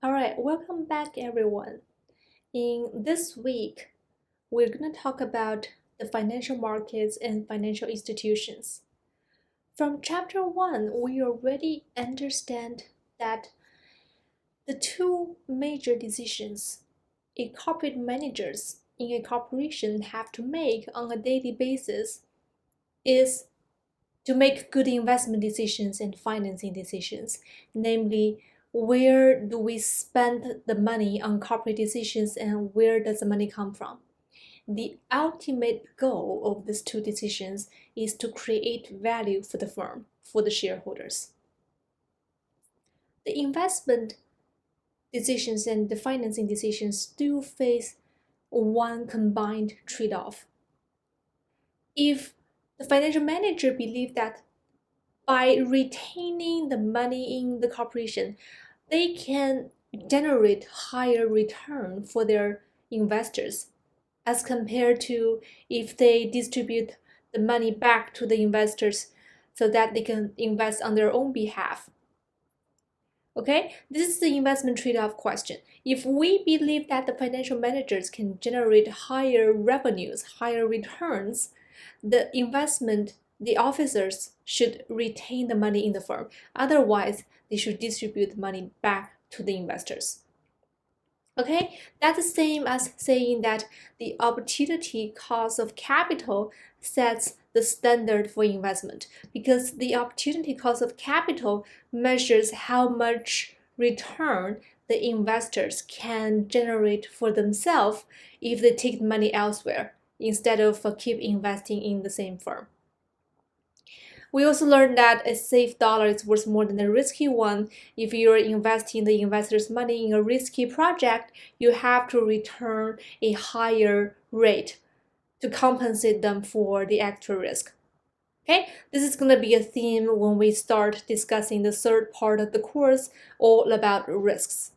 All right, welcome back, everyone. In this week, we're going to talk about the financial markets and financial institutions. From chapter 1, we already understand that the two major decisions a corporate managers in a corporation have to make on a daily basis is to make good investment decisions and financing decisions, namely, where do we spend the money on corporate decisions and where does the money come from? The ultimate goal of these two decisions is to create value for the firm, for the shareholders. The investment decisions and the financing decisions do face one combined trade-off. If the financial manager believes that by retaining the money in the corporation, they can generate higher return for their investors as compared to if they distribute the money back to the investors so that they can invest on their own behalf. Okay, this is the investment trade-off question. If we believe that the financial managers can generate higher revenues, higher returns, the officers should retain the money in the firm. Otherwise, they should distribute the money back to the investors. Okay, that's the same as saying that the opportunity cost of capital sets the standard for investment because the opportunity cost of capital measures how much return the investors can generate for themselves if they take money elsewhere instead of keep investing in the same firm. We also learned that a safe dollar is worth more than a risky one. If you're investing the investors' money in a risky project, you have to return a higher rate to compensate them for the actual risk. Okay, this is going to be a theme when we start discussing the third part of the course, all about risks.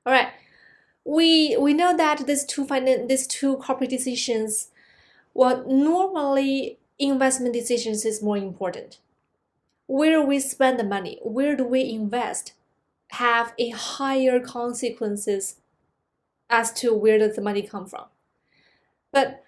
All right, we know that these two corporate decisions, well, normally investment decisions is more important. Where we spend the money, where do we invest, have a higher consequences as to where does the money come from. But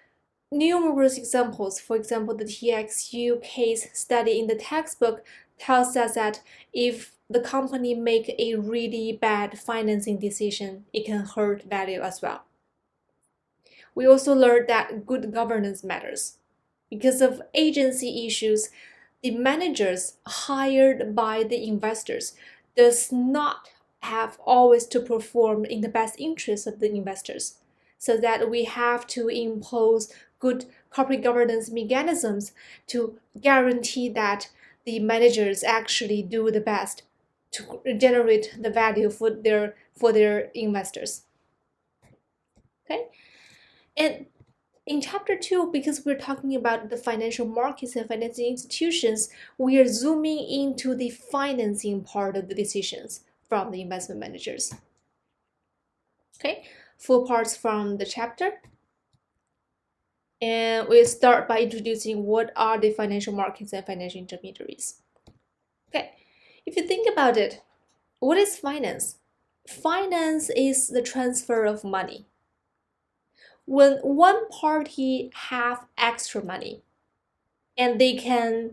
numerous examples, for example, the TXU case study in the textbook tells us that if the company make a really bad financing decision, it can hurt value as well. We also learned that good governance matters. Because of agency issues, the managers hired by the investors does not have always to perform in the best interest of the investors, so that we have to impose good corporate governance mechanisms to guarantee that the managers actually do the best to generate the value for their investors. Okay, and in chapter 2, because we're talking about the financial markets and financing institutions, we are zooming into the financing part of the decisions from the investment managers. Okay, full parts from the chapter. And we'll start by introducing what are the financial markets and financial intermediaries. Okay, if you think about it, what is finance? Finance is the transfer of money. When one party have extra money and they can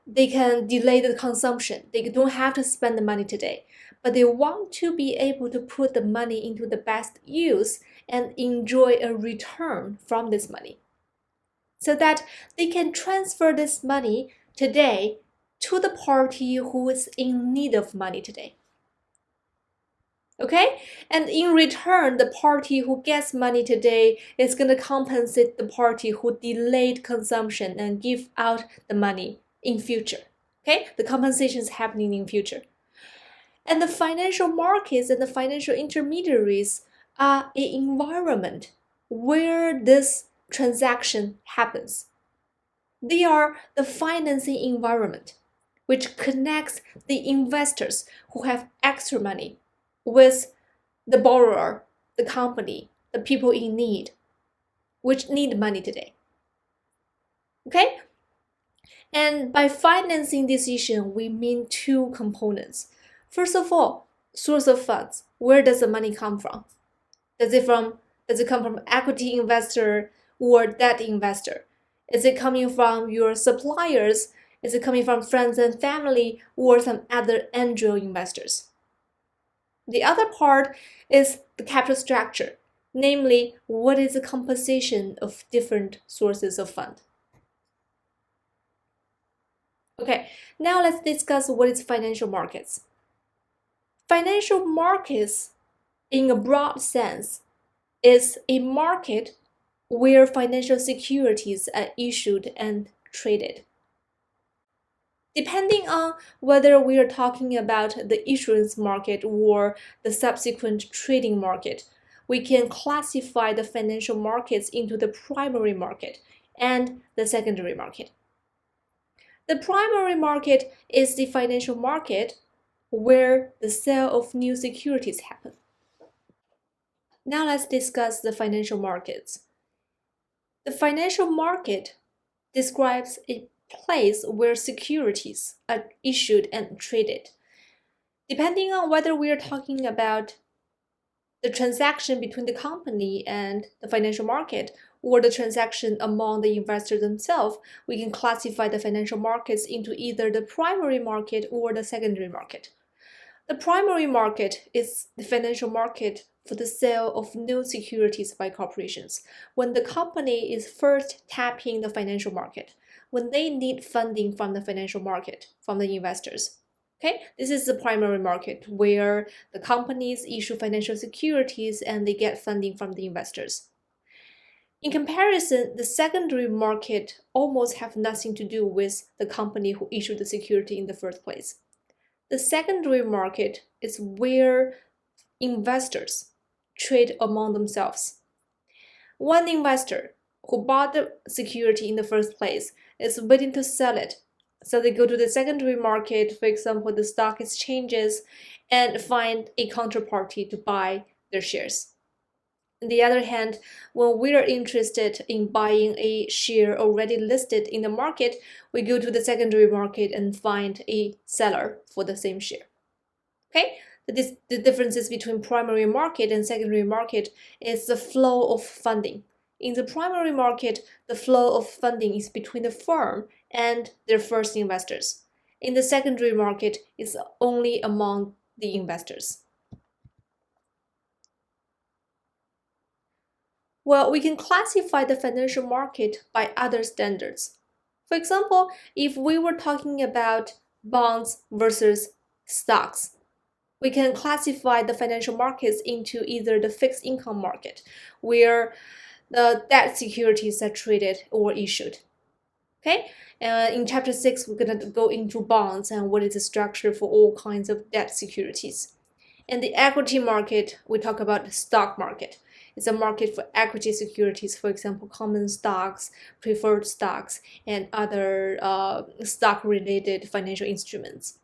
delay the consumption, they don't have to spend the money today, but they want to be able to put the money into the best use and enjoy a return from this money so that they can transfer this money today to the party who is in need of money today. Okay, and in return, the party who gets money today is going to compensate the party who delayed consumption and give out the money in future. Okay, the compensation is happening in future. And the financial markets and the financial intermediaries are an environment where this transaction happens. They are the financing environment which connects the investors who have extra money with the borrower, the company, the people in need, which need money today. Okay? And by financing decision, we mean two components. First of all, source of funds. Where does the money come from? Does it come from equity investor or debt investor? Is it coming from your suppliers? Is it coming from friends and family or some other angel investors? The other part is the capital structure, namely, what is the composition of different sources of fund? Okay, now let's discuss what is financial markets. Financial markets, in a broad sense, is a market where financial securities are issued and traded. Depending on whether we are talking about the issuance market or the subsequent trading market, we can classify the financial markets into the primary market and the secondary market. The primary market is the financial market where the sale of new securities happen. Now let's discuss the financial markets. The financial market describes a place where securities are issued and traded. Depending on whether we are talking about the transaction between the company and the financial market or the transaction among the investors themselves, we can classify the financial markets into either the primary market or the secondary market. The primary market is the financial market for the sale of new securities by corporations. When the company is first tapping the financial market, when they need funding from the financial market, from the investors. Okay, this is the primary market where the companies issue financial securities and they get funding from the investors. In comparison, the secondary market almost have nothing to do with the company who issued the security in the first place. The secondary market is where investors trade among themselves. One investor who bought the security in the first place is waiting to sell it. So they go to the secondary market, for example, the stock exchanges, and find a counterparty to buy their shares. On the other hand, when we are interested in buying a share already listed in the market, we go to the secondary market and find a seller for the same share. Okay? The differences between primary market and secondary market is the flow of funding. In the primary market, the flow of funding is between the firm and their first investors. In the secondary market, it's only among the investors. Well, we can classify the financial market by other standards. For example, if we were talking about bonds versus stocks, we can classify the financial markets into either the fixed income market, where the debt securities are traded or issued. Okay, in chapter 6, we're going to go into bonds and what is the structure for all kinds of debt securities. In the equity market, we talk about the stock market. It's a market for equity securities, for example, common stocks, preferred stocks, and other stock-related financial instruments.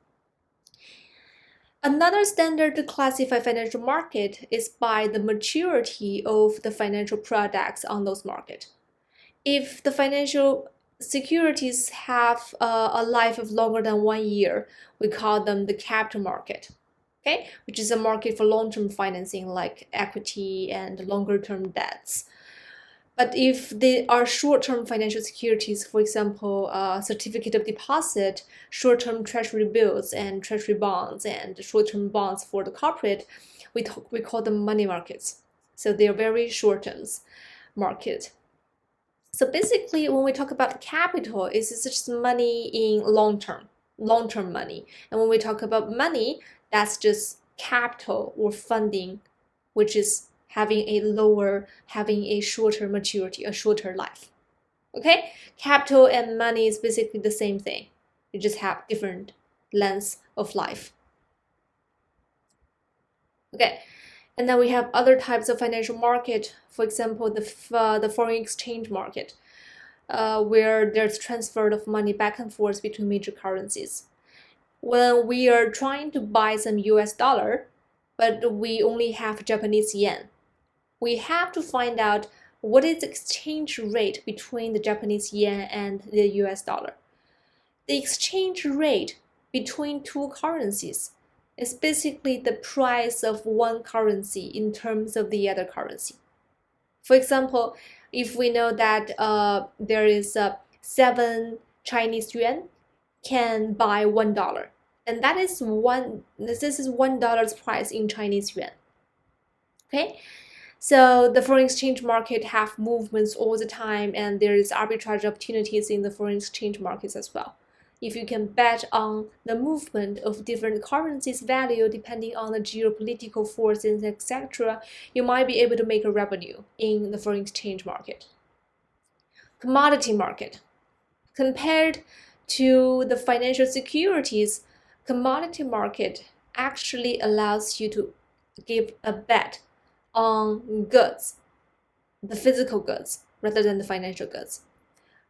Another standard to classify financial market is by the maturity of the financial products on those markets. If the financial securities have a life of longer than 1 year, we call them the capital market. Okay, which is a market for long-term financing like equity and longer-term debts. But if they are short-term financial securities, for example, certificate of deposit, short-term treasury bills and treasury bonds, and short-term bonds for the corporate, we call them money markets. So they are very short-term market. So basically, when we talk about capital, it's just money in long-term money. And when we talk about money, that's just capital or funding, which is having a shorter maturity, a shorter life. Okay, capital and money is basically the same thing. You just have different lengths of life. Okay, and then we have other types of financial market. For example, the foreign exchange market, where there's transfer of money back and forth between major currencies. When we are trying to buy some US dollar, but we only have Japanese yen, we have to find out what is the exchange rate between the Japanese yen and the US dollar. The exchange rate between two currencies is basically the price of one currency in terms of the other currency. For example, if we know that there is 7 Chinese yuan can buy $1, and that is this is $1's price in Chinese yuan. Okay, so the foreign exchange market have movements all the time, and there is arbitrage opportunities in the foreign exchange markets as well. If you can bet on the movement of different currencies' value depending on the geopolitical forces, etc., you might be able to make a revenue in the foreign exchange market. Commodity market. Compared to the financial securities, commodity market actually allows you to give a bet on goods, the physical goods, rather than the financial goods.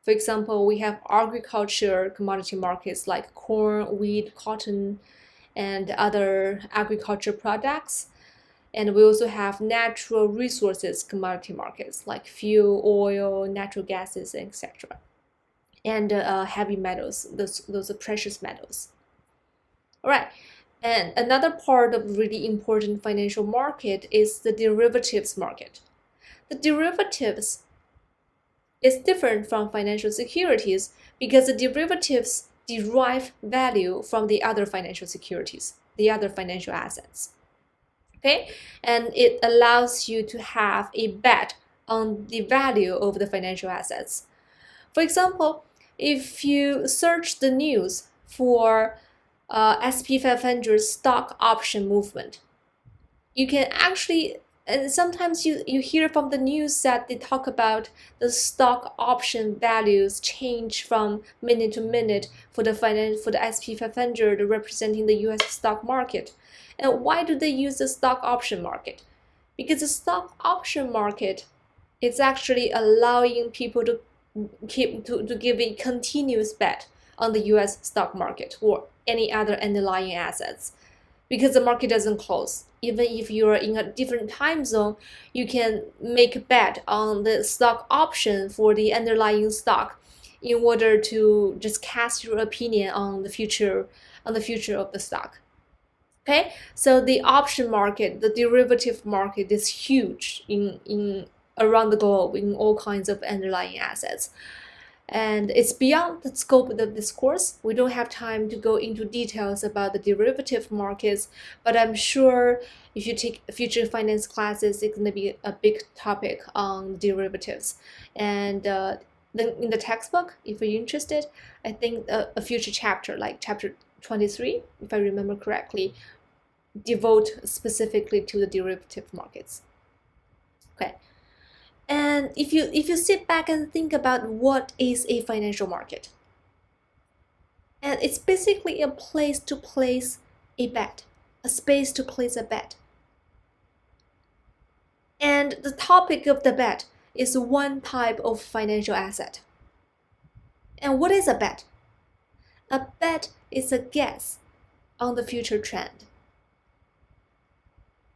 For example, we have agriculture commodity markets like corn, wheat, cotton, and other agriculture products. And we also have natural resources commodity markets like fuel, oil, natural gases, etc. And heavy metals, those are precious metals. All right. And another part of really important financial market is the derivatives market. The derivatives is different from financial securities because the derivatives derive value from the other financial securities, the other financial assets. Okay, and it allows you to have a bet on the value of the financial assets. For example, if you search the news for SP 500 stock option movement, you can actually, and sometimes you hear from the news that they talk about the stock option values change from minute to minute for the SP 500 representing the US stock market. And why do they use the stock option market? Because the stock option market is actually allowing people to give a continuous bet on the US stock market or any other underlying assets, because the market doesn't close. Even if you're in a different time zone, you can make a bet on the stock option for the underlying stock in order to just cast your opinion on the future of the stock. Okay, so the option market, the derivative market, is huge in around the globe in all kinds of underlying assets. And it's beyond the scope of this course. We don't have time to go into details about the derivative markets, but I'm sure if you take future finance classes, it's going to be a big topic on derivatives. And in the textbook, if you're interested, I think a future chapter, like chapter 23, if I remember correctly, devote specifically to the derivative markets. Okay. And if you sit back and think about what is a financial market, and it's basically a place to place a bet, a space to place a bet. And the topic of the bet is one type of financial asset. And what is a bet? A bet is a guess on the future trend.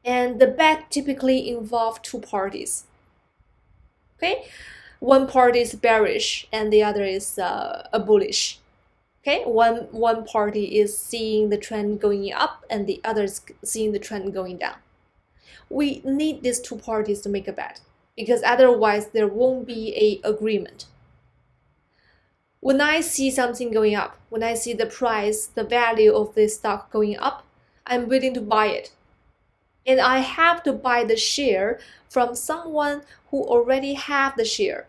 And the bet typically involves two parties. Okay, one party is bearish and the other is bullish. Okay, one party is seeing the trend going up and the other is seeing the trend going down. We need these two parties to make a bet, because otherwise there won't be an agreement. When I see something going up, when I see the price, the value of this stock going up, I'm willing to buy it. And I have to buy the share from someone who already have the share,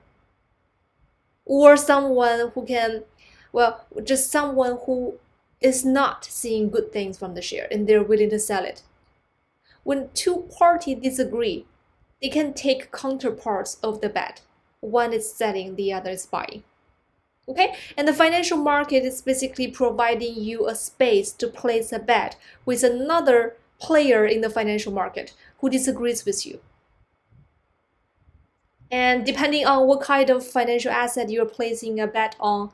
or someone who can, well, just someone who is not seeing good things from the share and they're willing to sell it. When two parties disagree, they can take counterparts of the bet. One is selling, the other is buying. Okay, and the financial market is basically providing you a space to place a bet with another player in the financial market who disagrees with you. And depending on what kind of financial asset you're placing a bet on,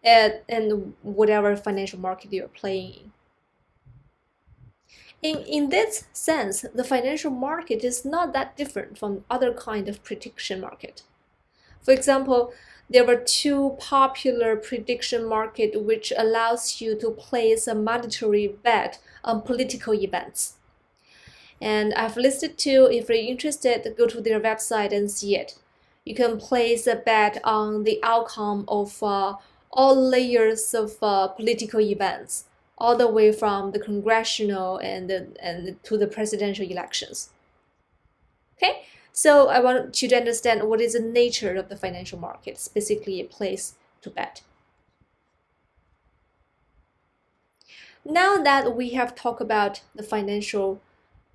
and whatever financial market you're playing in this sense, the financial market is not that different from other kind of prediction market. For example, there were two popular prediction market which allows you to place a monetary bet political events. And I've listed two. If you're interested, go to their website and see it. You can place a bet on the outcome of all layers of political events, all the way from the congressional and to the presidential elections. Okay, so I want you to understand what is the nature of the financial market. It's basically a place to bet. Now that we have talked about the financial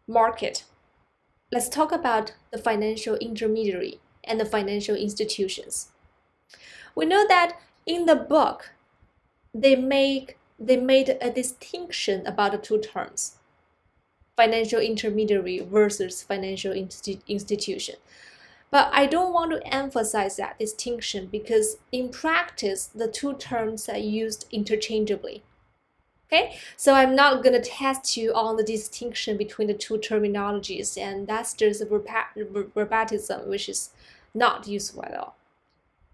market, let's talk about the financial intermediary and the financial institutions. We know that in the book, they made a distinction about the two terms, financial intermediary versus financial institution. But I don't want to emphasize that distinction because in practice, the two terms are used interchangeably. Okay, so I'm not going to test you on the distinction between the two terminologies, and that's just a verbatism, which is not useful at all.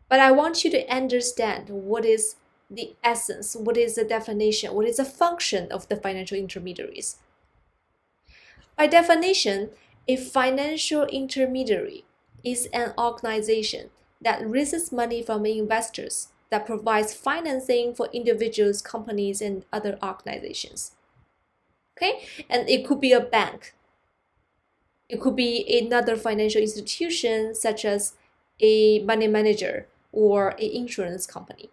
But I want you to understand what is the essence, what is the definition, what is the function of the financial intermediaries. By definition, a financial intermediary is an organization that raises money from investors, that provides financing for individuals, companies, and other organizations. Okay, and it could be a bank. It could be another financial institution, such as a money manager or an insurance company,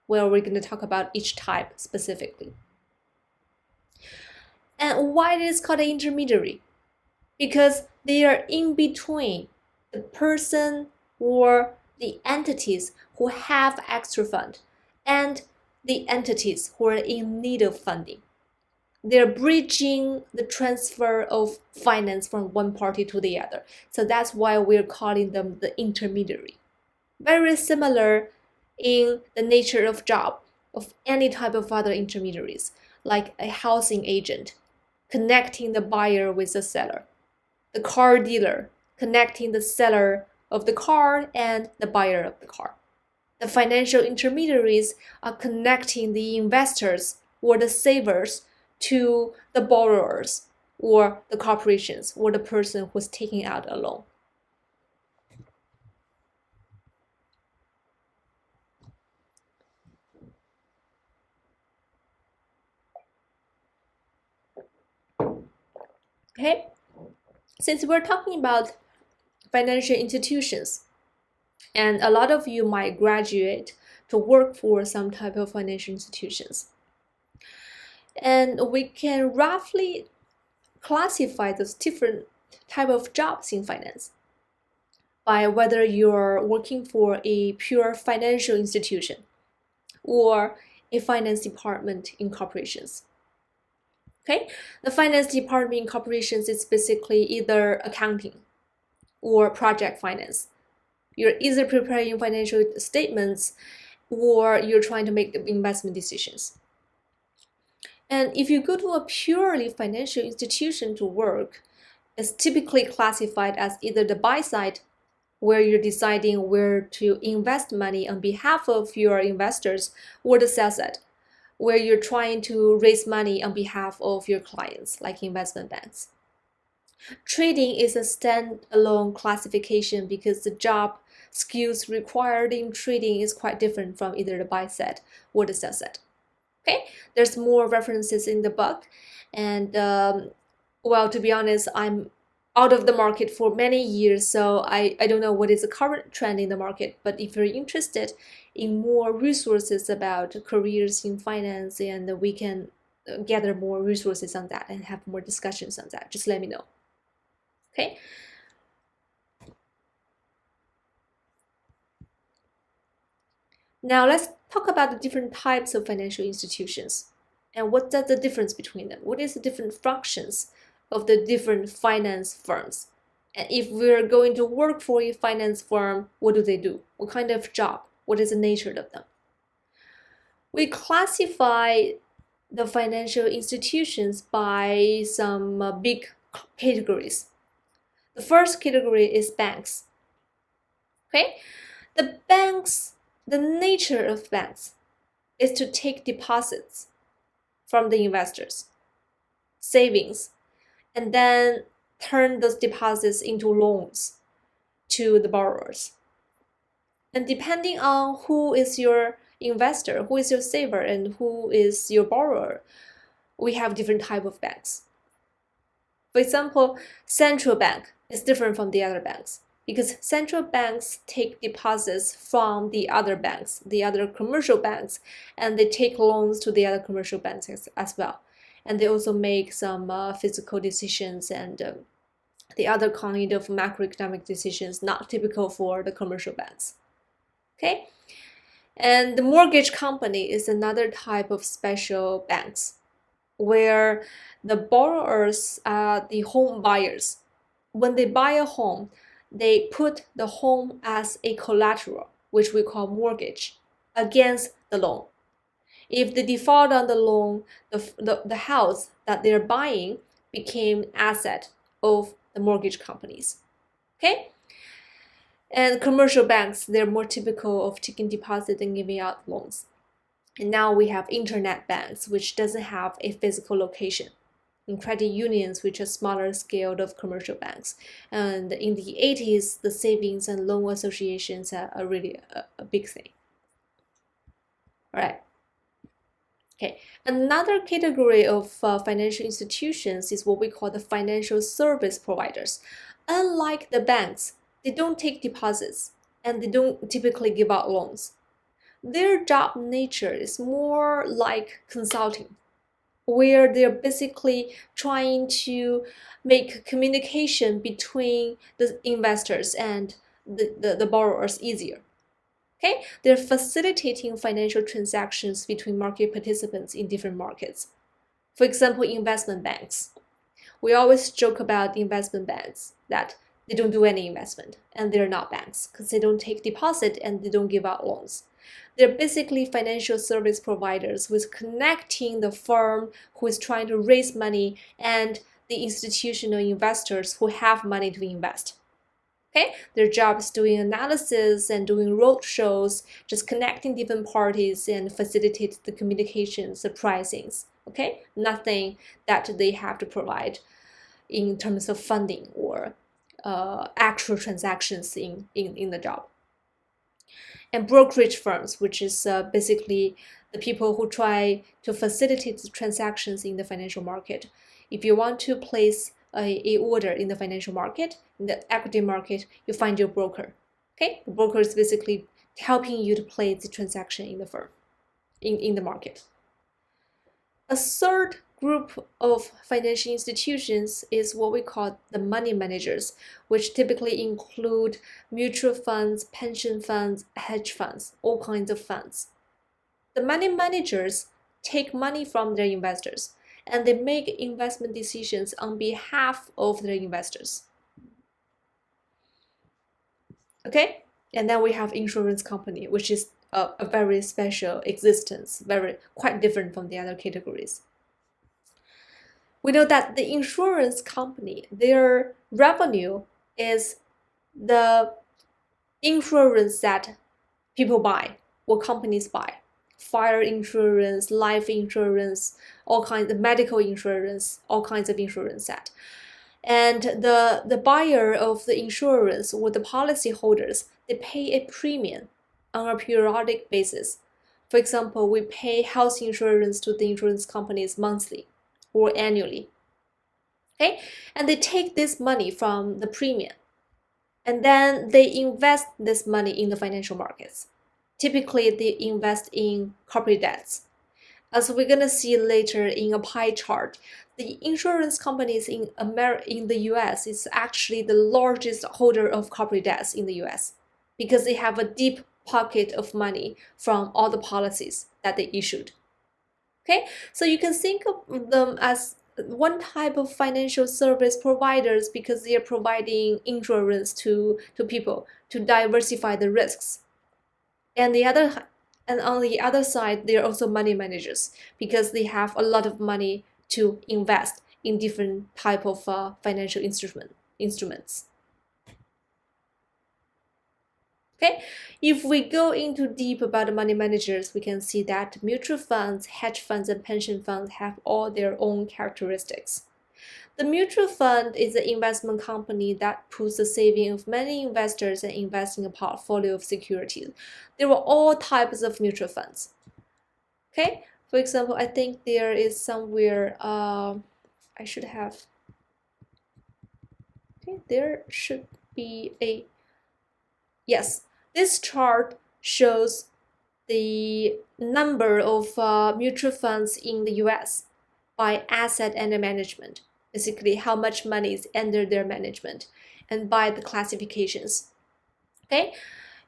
where we're going to talk about each type specifically. And why it is called an intermediary? Because they are in between the person or the entities who have extra fund and the entities who are in need of funding. They're bridging the transfer of finance from one party to the other. So that's why we're calling them the intermediary. Very similar in the nature of job of any type of other intermediaries, like a housing agent connecting the buyer with the seller, the car dealer connecting the seller of the car and the buyer of the car. The financial intermediaries are connecting the investors or the savers to the borrowers or the corporations or the person who's taking out a loan. Okay, since we're talking about financial institutions, and a lot of you might graduate to work for some type of financial institutions, and we can roughly classify those different type of jobs in finance by whether you're working for a pure financial institution or a finance department in corporations. Okay, the finance department in corporations is basically either accounting or project finance. You're either preparing financial statements or you're trying to make investment decisions. And if you go to a purely financial institution to work, it's typically classified as either the buy side, where you're deciding where to invest money on behalf of your investors, or the sell side, where you're trying to raise money on behalf of your clients, like investment banks. Trading is a standalone classification because the job skills required in trading is quite different from either the buy side or the sell side. Okay, there's more references in the book, and well, to be honest, I'm out of the market for many years, so I don't know what is the current trend in the market. But if you're interested in more resources about careers in finance, and we can gather more resources on that and have more discussions on that, just let me know. Okay. Now let's talk about the different types of financial institutions and what is the difference between them. What is the different functions of the different finance firms? And if we're going to work for a finance firm, what do they do? What kind of job? What is the nature of them? We classify the financial institutions by some big categories. The first category is banks. Okay, the nature of banks is to take deposits from the investors. savings and then turn those deposits into loans to the borrowers. And depending on who is your investor, who is your saver, and who is your borrower, we have different type of banks. For example, central bank is different from the other banks because central banks take deposits from the other banks, the other commercial banks, and they take loans to the other commercial banks as well. And they also make some fiscal decisions and the other kind of macroeconomic decisions not typical for the commercial banks. Okay, and the mortgage company is another type of special banks where the borrowers are the home buyers. When they buy a home, they put the home as a collateral, which we call mortgage, against the loan. If they default on the loan, the house that they're buying became asset of the mortgage companies. Okay? And commercial banks, they're more typical of taking deposit and giving out loans. And now we have internet banks, which doesn't have a physical location, and credit unions, which are smaller scaled of commercial banks. And in the 80s, the savings and loan associations are really a big thing. All right. Okay. Another category of financial institutions is what we call the financial service providers. Unlike the banks, they don't take deposits and they don't typically give out loans. Their job nature is more like consulting, where they're basically trying to make communication between the investors and the borrowers easier. Okay, they're facilitating financial transactions between market participants in different markets. For example, investment banks. We always joke about investment banks that they don't do any investment and they're not banks because they don't take deposit and they don't give out loans. They're basically financial service providers with connecting the firm who is trying to raise money and the institutional investors who have money to invest. Okay, their job is doing analysis and doing road shows, just connecting different parties and facilitate the communications, the pricings. Okay, nothing that they have to provide in terms of funding or actual transactions in the job. And brokerage firms, which is basically the people who try to facilitate the transactions in the financial market. If you want to place a order in the financial market, in the equity market, you find your broker. Okay, the broker is basically helping you to place the transaction in the firm, in the market. A third group of financial institutions is what we call the money managers, which typically include mutual funds, pension funds, hedge funds, all kinds of funds. The money managers take money from their investors and they make investment decisions on behalf of their investors. Okay, and then we have insurance company, which is a very special existence, quite different from the other categories. We know that the insurance company, their revenue is the insurance that people buy or companies buy. Fire insurance, life insurance, all kinds of medical insurance, all kinds of insurance that. And the buyer of the insurance or the policy holders, they pay a premium on a periodic basis. For example, we pay health insurance to the insurance companies monthly or annually. Okay, and they take this money from the premium and then they invest this money in the financial markets. Typically, they invest in corporate debts. As we're going to see later in a pie chart, the insurance companies in the US is actually the largest holder of corporate debts in the US because they have a deep pocket of money from all the policies that they issued. Okay, so you can think of them as one type of financial service providers because they are providing insurance to people to diversify the risks. And on the other side, they're also money managers because they have a lot of money to invest in different type of financial instruments. Okay, if we go into deep about the money managers, we can see that mutual funds, hedge funds, and pension funds have all their own characteristics. The mutual fund is an investment company that puts the saving of many investors and invests in a portfolio of securities. There are all types of mutual funds. Okay, for example, I think there is somewhere, I should have, okay, there should be a, yes, this chart shows the number of mutual funds in the US by asset under management, basically how much money is under their management, and by the classifications. Okay,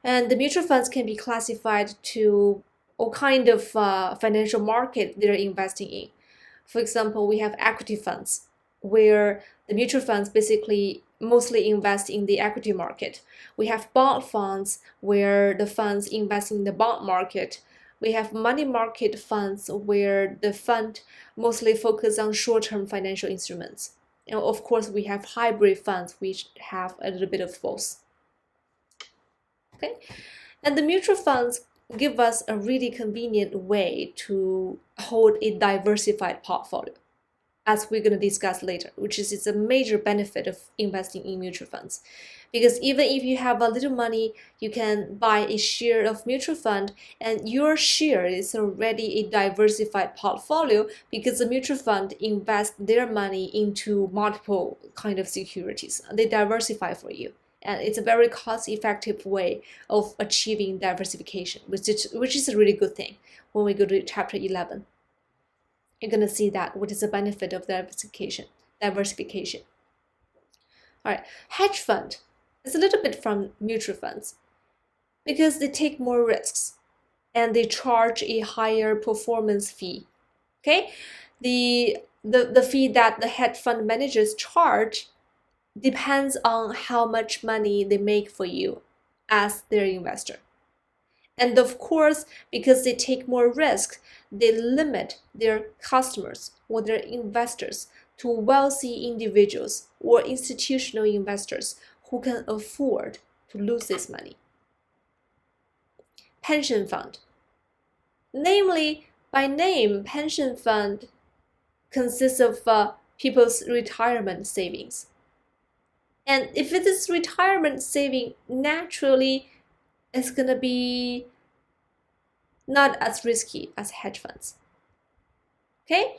and the mutual funds can be classified to all kind of financial market they're investing in. For example, we have equity funds, where the mutual funds basically mostly invest in the equity market. We have bond funds, where the funds invest in the bond market. We have money market funds, where the fund mostly focus on short-term financial instruments. And of course, we have hybrid funds, which have a little bit of both. Okay, and the mutual funds give us a really convenient way to hold a diversified portfolio, as we're going to discuss later, which is a major benefit of investing in mutual funds. Because even if you have a little money, you can buy a share of mutual fund, and your share is already a diversified portfolio, because the mutual fund invests their money into multiple kind of securities. They diversify for you. And it's a very cost-effective way of achieving diversification, which is a really good thing. When we go to chapter 11, you're going to see that what is the benefit of diversification. All right, hedge fund is a little bit from mutual funds because they take more risks and they charge a higher performance fee. Okay, the fee that the hedge fund managers charge depends on how much money they make for you as their investor. And of course, because they take more risk, they limit their customers or their investors to wealthy individuals or institutional investors who can afford to lose this money. Pension fund. Namely, by name, pension fund consists of people's retirement savings. And if it is retirement saving, naturally, it's going to be not as risky as hedge funds. Okay,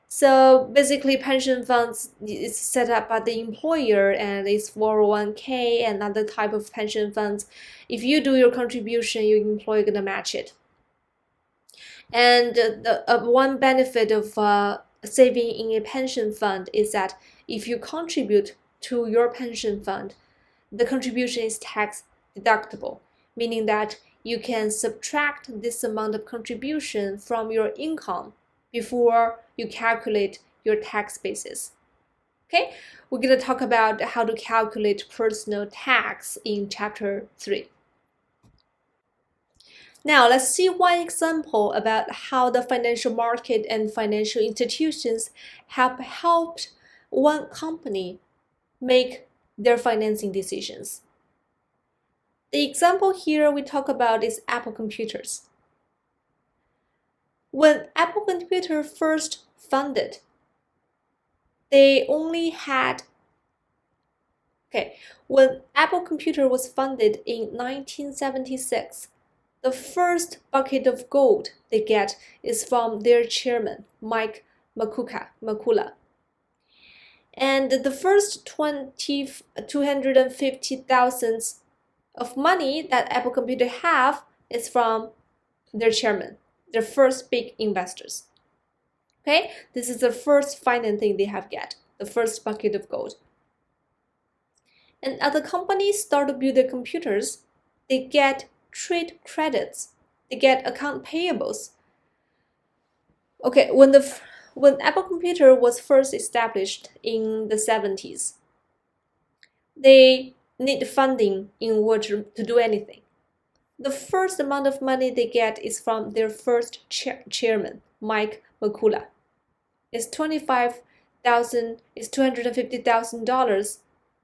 so basically pension funds is set up by the employer, and it's 401k and other type of pension funds. If you do your contribution, your employer going to match it. And the one benefit of saving in a pension fund is that if you contribute to your pension fund, the contribution is tax deductible, meaning that you can subtract this amount of contribution from your income before you calculate your tax basis. Okay, we're going to talk about how to calculate personal tax in chapter 3. Now, let's see one example about how the financial market and financial institutions have helped one company make their financing decisions. The example here we talk about is Apple Computers. When Apple Computer first funded, they only had, when Apple Computer was funded in 1976, the first bucket of gold they get is from their chairman, Mike Makula. And the first 250,000 of money that Apple Computer have is from their chairman, their first big investors. Okay, this is the first financing they have get, the first bucket of gold. And as the companies start to build their computers, they get trade credits, they get account payables. Okay, when Apple Computer was first established in the 70s, they need funding in order to do anything. The first amount of money they get is from their first chairman, Mike Makula. It's $250,000,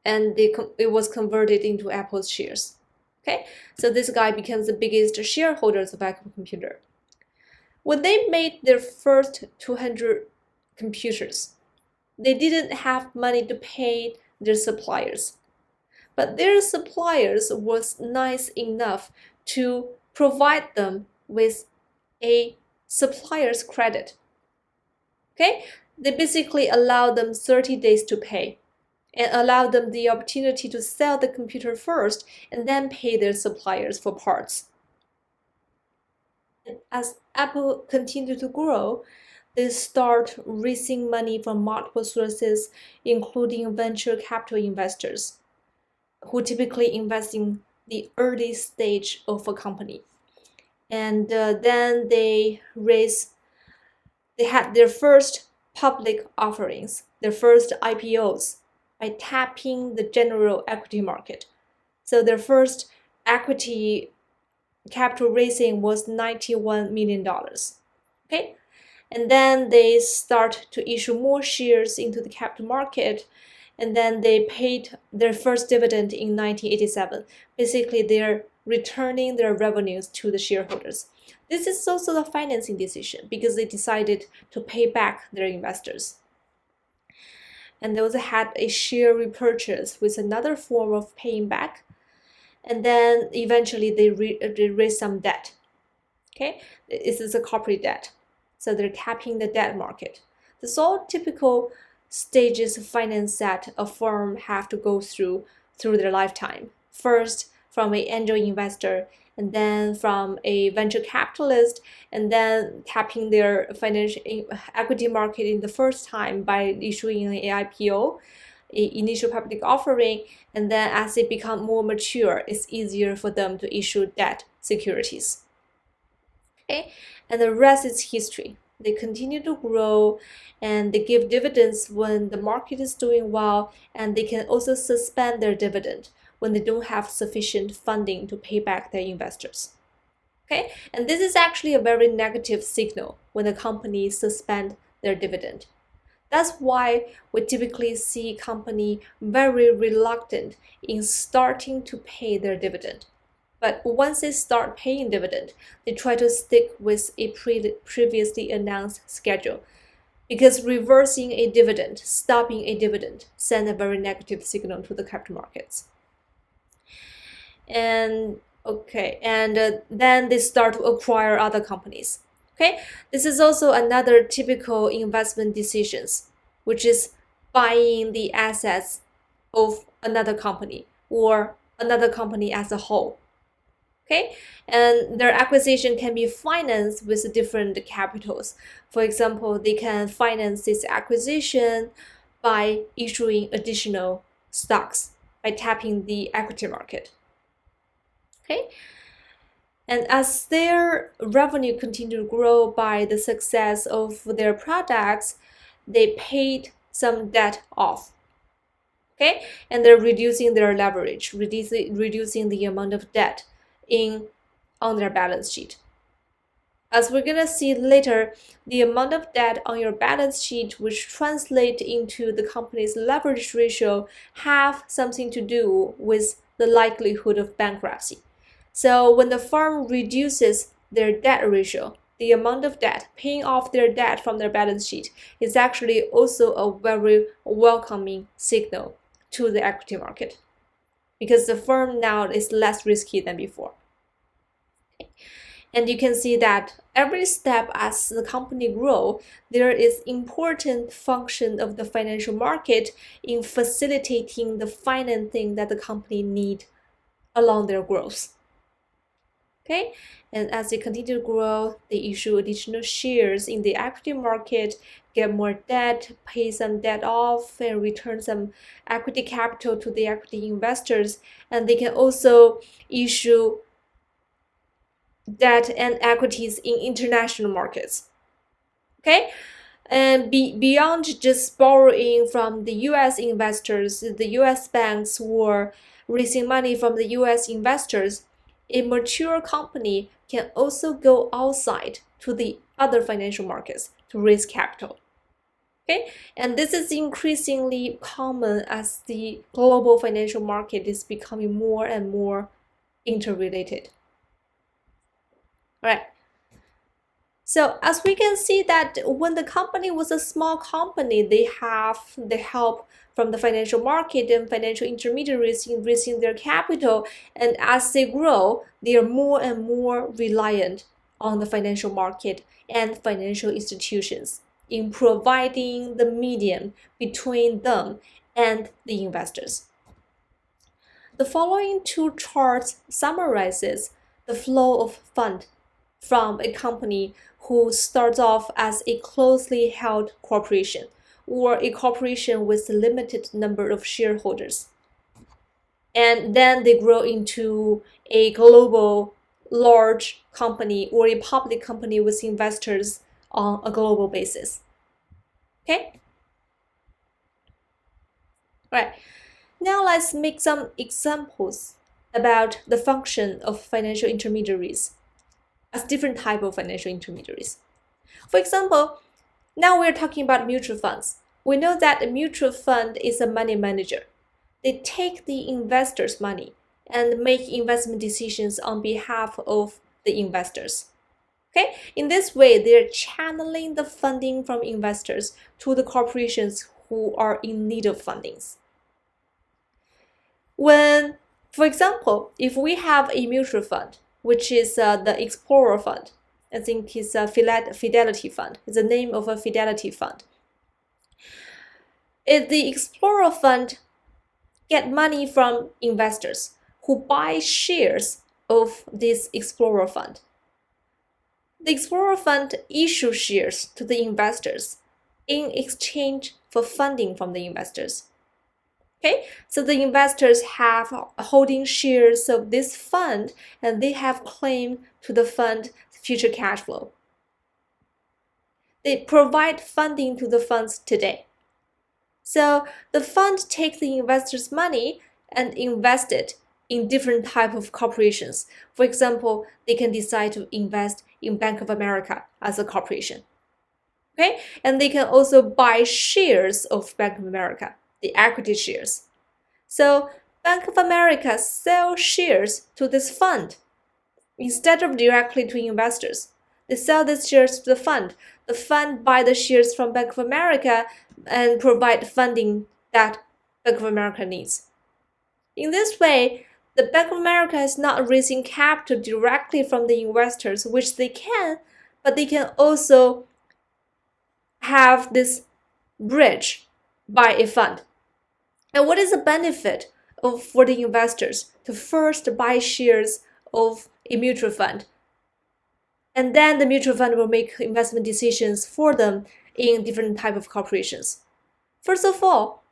and it was converted into Apple's shares. Okay, so this guy becomes the biggest shareholders of Apple Computer. When they made their first 200 computers, they didn't have money to pay their suppliers. But their suppliers was nice enough to provide them with a supplier's credit. Okay, they basically allow them 30 days to pay and allow them the opportunity to sell the computer first and then pay their suppliers for parts. And as Apple continued to grow, they start raising money from multiple sources, including venture capital investors, who typically invest in the early stage of a company. And then they had their first public offerings, their first IPOs, by tapping the general equity market. So their first equity capital raising was $91 million. Okay, and then they start to issue more shares into the capital market, and then they paid their first dividend in 1987. Basically, they're returning their revenues to the shareholders. This is also a financing decision because they decided to pay back their investors. And they also had a share repurchase with another form of paying back. And then eventually they raised some debt. Okay, this is a corporate debt. So they're tapping the debt market. This is all typical stages of finance that a firm have to go through their lifetime. First, from an angel investor, and then from a venture capitalist, and then tapping their financial equity market in the first time by issuing an IPO, initial public offering, and then as they become more mature, it's easier for them to issue debt securities. Okay, and the rest is history. They continue to grow and they give dividends when the market is doing well, and they can also suspend their dividend when they don't have sufficient funding to pay back their investors. Okay, and this is actually a very negative signal when a company suspend their dividend. That's why we typically see company very reluctant in starting to pay their dividend. But once they start paying dividend, they try to stick with a previously announced schedule, because reversing a dividend, stopping a dividend, send a very negative signal to the capital markets. And then they start to acquire other companies. Okay, this is also another typical investment decisions, which is buying the assets of another company or another company as a whole. Okay, and their acquisition can be financed with different capitals. For example, they can finance this acquisition by issuing additional stocks, by tapping the equity market. Okay, and as their revenue continued to grow by the success of their products, they paid some debt off. Okay, and they're reducing their leverage, reducing the amount of debt on their balance sheet. As we're gonna see later, the amount of debt on your balance sheet, which translate into the company's leverage ratio, have something to do with the likelihood of bankruptcy. So when the firm reduces their debt ratio, the amount of debt, paying off their debt from their balance sheet, is actually also a very welcoming signal to the equity market, because the firm now is less risky than before. And you can see that every step as the company grow, there is important function of the financial market in facilitating the financing that the company need along their growth. Okay, and as they continue to grow, they issue additional shares in the equity market, get more debt, pay some debt off, and return some equity capital to the equity investors. And they can also issue debt and equities in international markets. Okay, and beyond just borrowing from the US investors, the US banks were raising money from the US investors, a mature company can also go outside to the other financial markets to raise capital. Okay, and this is increasingly common as the global financial market is becoming more and more interrelated. All right. So as we can see that when the company was a small company, they have the help from the financial market and financial intermediaries in raising their capital. And as they grow, they are more and more reliant on the financial market and financial institutions in providing the medium between them and the investors. The following two charts summarizes the flow of fund from a company who starts off as a closely held corporation or a corporation with a limited number of shareholders. And then they grow into a global large company or a public company with investors on a global basis. Okay? All right. Now let's make some examples about the function of financial intermediaries as different type of financial intermediaries. For example, now we're talking about mutual funds. We know that a mutual fund is a money manager. They take the investors' money and make investment decisions on behalf of the investors. Okay? In this way, they're channeling the funding from investors to the corporations who are in need of fundings. When, for example, if we have a mutual fund, which is the Explorer Fund, I think it's a Fidelity Fund. It's the name of a Fidelity Fund. If the Explorer Fund get money from investors who buy shares of this Explorer Fund, the Explorer Fund issues shares to the investors in exchange for funding from the investors. Okay, so the investors have holding shares of this fund and they have claim to the fund's future cash flow. They provide funding to the funds today. So the fund takes the investors' money and invest it in different type of corporations. For example, they can decide to invest in Bank of America as a corporation. Okay, and they can also buy shares of Bank of America, the equity shares. So Bank of America sells shares to this fund instead of directly to investors. They sell these shares to the fund. The fund buy the shares from Bank of America and provide funding that Bank of America needs. In this way, the Bank of America is not raising capital directly from the investors, which they can, but they can also have this bridge by a fund. And what is the benefit for the investors to first buy shares of a mutual fund? And then the mutual fund will make investment decisions for them in different type of corporations. First of all,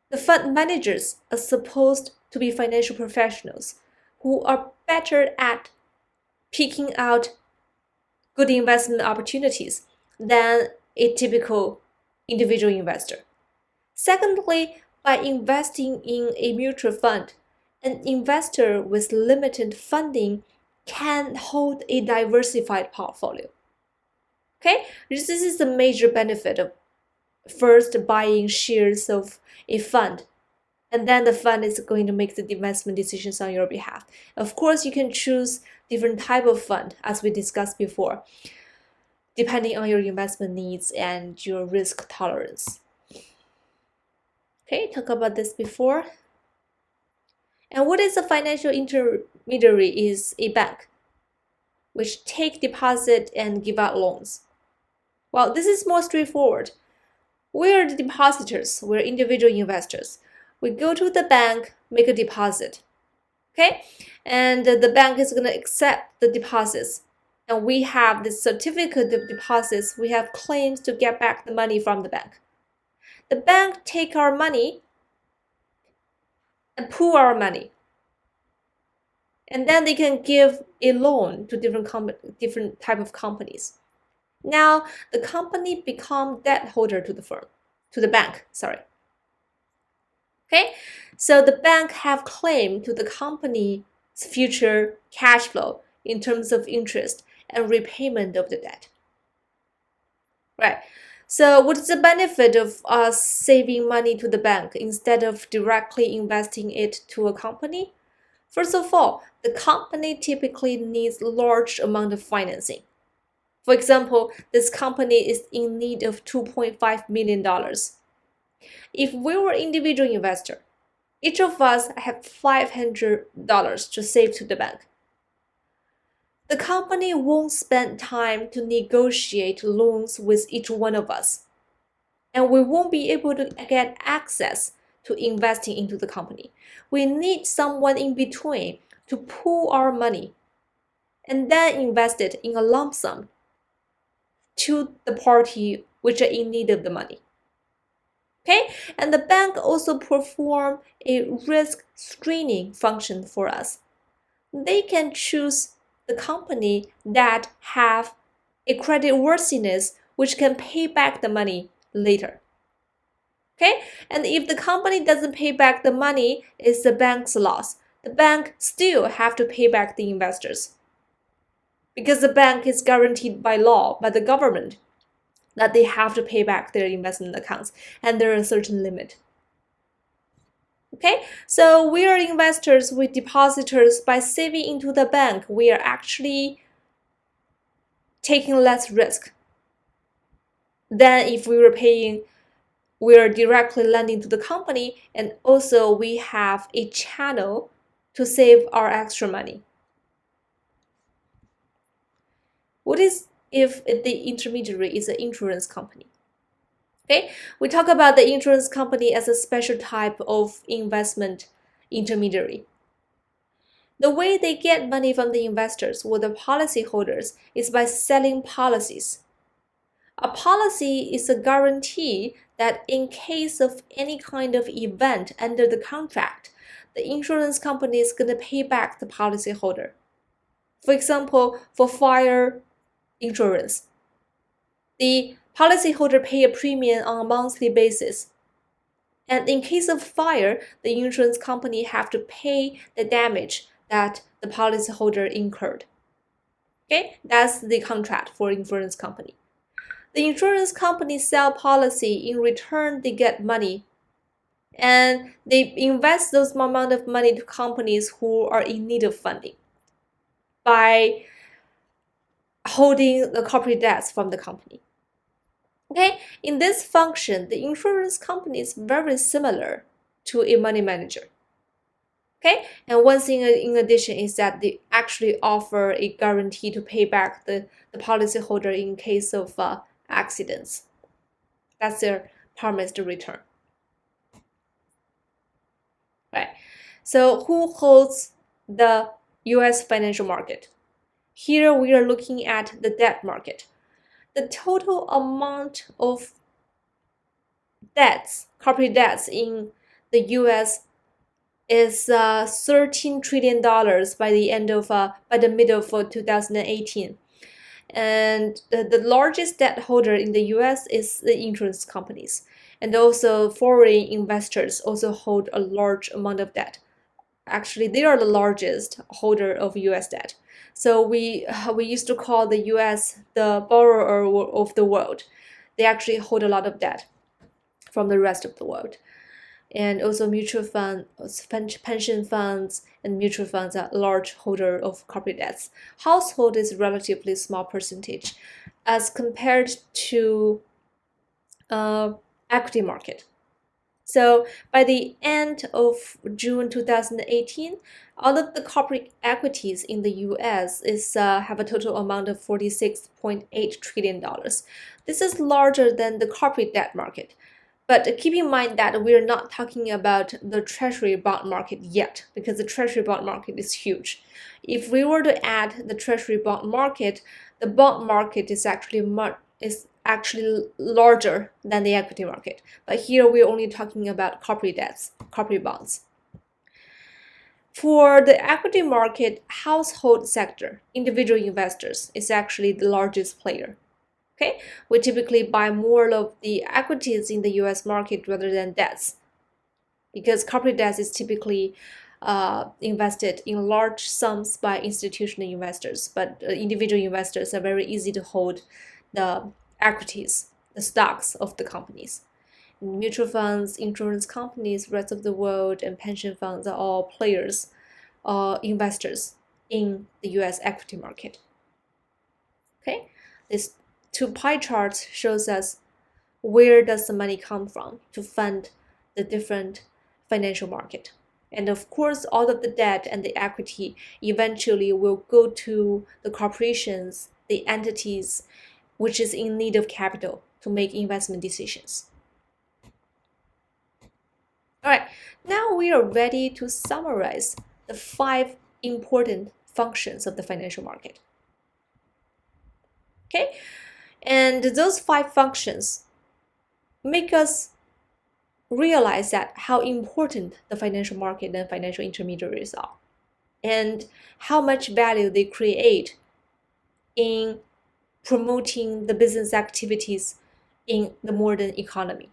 the fund managers are supposed to be financial professionals who are better at picking out good investment opportunities than a typical individual investor. Secondly, by investing in a mutual fund, an investor with limited funding can hold a diversified portfolio. Okay, this is the major benefit of first buying shares of a fund, and then the fund is going to make the investment decisions on your behalf. Of course, you can choose different type of fund as we discussed before, depending on your investment needs and your risk tolerance. Okay, talk about this before. And what is a financial intermediary? Is a bank which take deposit and give out loans. Well, this is more straightforward. We're the depositors, we're individual investors. We go to the bank, make a deposit. Okay, and the bank is going to accept the deposits. And we have the certificate of deposits. We have claims to get back the money from the bank. The bank take our money and pool our money. And then they can give a loan to different type of companies. Now the company become debt holder to the firm, to the bank, sorry. Okay, so the bank have claim to the company's future cash flow in terms of interest and repayment of the debt. Right. So what's the benefit of us saving money to the bank instead of directly investing it to a company? First of all, the company typically needs large amount of financing. For example, this company is in need of $2.5 million. If we were individual investor, each of us have $500 to save to the bank. The company won't spend time to negotiate loans with each one of us, and we won't be able to get access to investing into the company. We need someone in between to pool our money and then invest it in a lump sum to the party which are in need of the money. Okay, and the bank also perform a risk screening function for us. They can choose the company that have a credit worthiness which can pay back the money later. Okay, and if the company doesn't pay back the money, it's the bank's loss. The bank still have to pay back the investors because the bank is guaranteed by law, by the government, that they have to pay back their investment accounts, and there is a certain limit. Okay, so we are investors with depositors. By saving into the bank, we are actually taking less risk than if we are directly lending to the company, and also we have a channel to save our extra money. What is if the intermediary is an insurance company? Okay, we talk about the insurance company as a special type of investment intermediary. The way they get money from the investors or the policyholders is by selling policies. A policy is a guarantee that in case of any kind of event under the contract, the insurance company is going to pay back the policyholder. For example, for fire insurance, the policyholder pay a premium on a monthly basis. And in case of fire, the insurance company have to pay the damage that the policyholder incurred. Okay, that's the contract for insurance company. The insurance company sell policy. In return, they get money, and they invest those amount of money to companies who are in need of funding by holding the corporate debts from the company. Okay, in this function, the insurance company is very similar to a money manager. Okay, and one thing in addition is that they actually offer a guarantee to pay back the policyholder in case of accidents. That's their promised return. Right. So who holds the US financial market? Here we are looking at the debt market. The total amount of debts, corporate debts in the US is $13 trillion by the middle of 2018. And the largest debt holder in the US is the insurance companies. And also foreign investors also hold a large amount of debt. Actually, they are the largest holder of US debt. So we used to call the US the borrower of the world. They actually hold a lot of debt from the rest of the world. And also mutual funds, pension funds, and mutual funds are large holder of corporate debts. Household is relatively small percentage as compared to equity market. So by the end of June 2018, all of the corporate equities in the US have a total amount of $46.8 trillion. This is larger than the corporate debt market. But keep in mind that we are not talking about the treasury bond market yet, because the treasury bond market is huge. If we were to add the treasury bond market, the bond market is actually larger than the equity market. But here we're only talking about corporate debts, corporate bonds. For the equity market, household sector, individual investors is actually the largest player. Okay, we typically buy more of the equities in the US market rather than debts, because corporate debts is typically invested in large sums by institutional investors, but individual investors are very easy to hold the equities, the stocks of the companies. Mutual funds, insurance companies, rest of the world, and pension funds are all players investors in the US equity market. Okay, these two pie charts shows us where does the money come from to fund the different financial market. And of course, all of the debt and the equity eventually will go to the corporations, the entities, which is in need of capital to make investment decisions. All right, now we are ready to summarize the 5 important functions of the financial market. Okay, and those 5 functions make us realize that how important the financial market and financial intermediaries are, and how much value they create in promoting the business activities in the modern economy.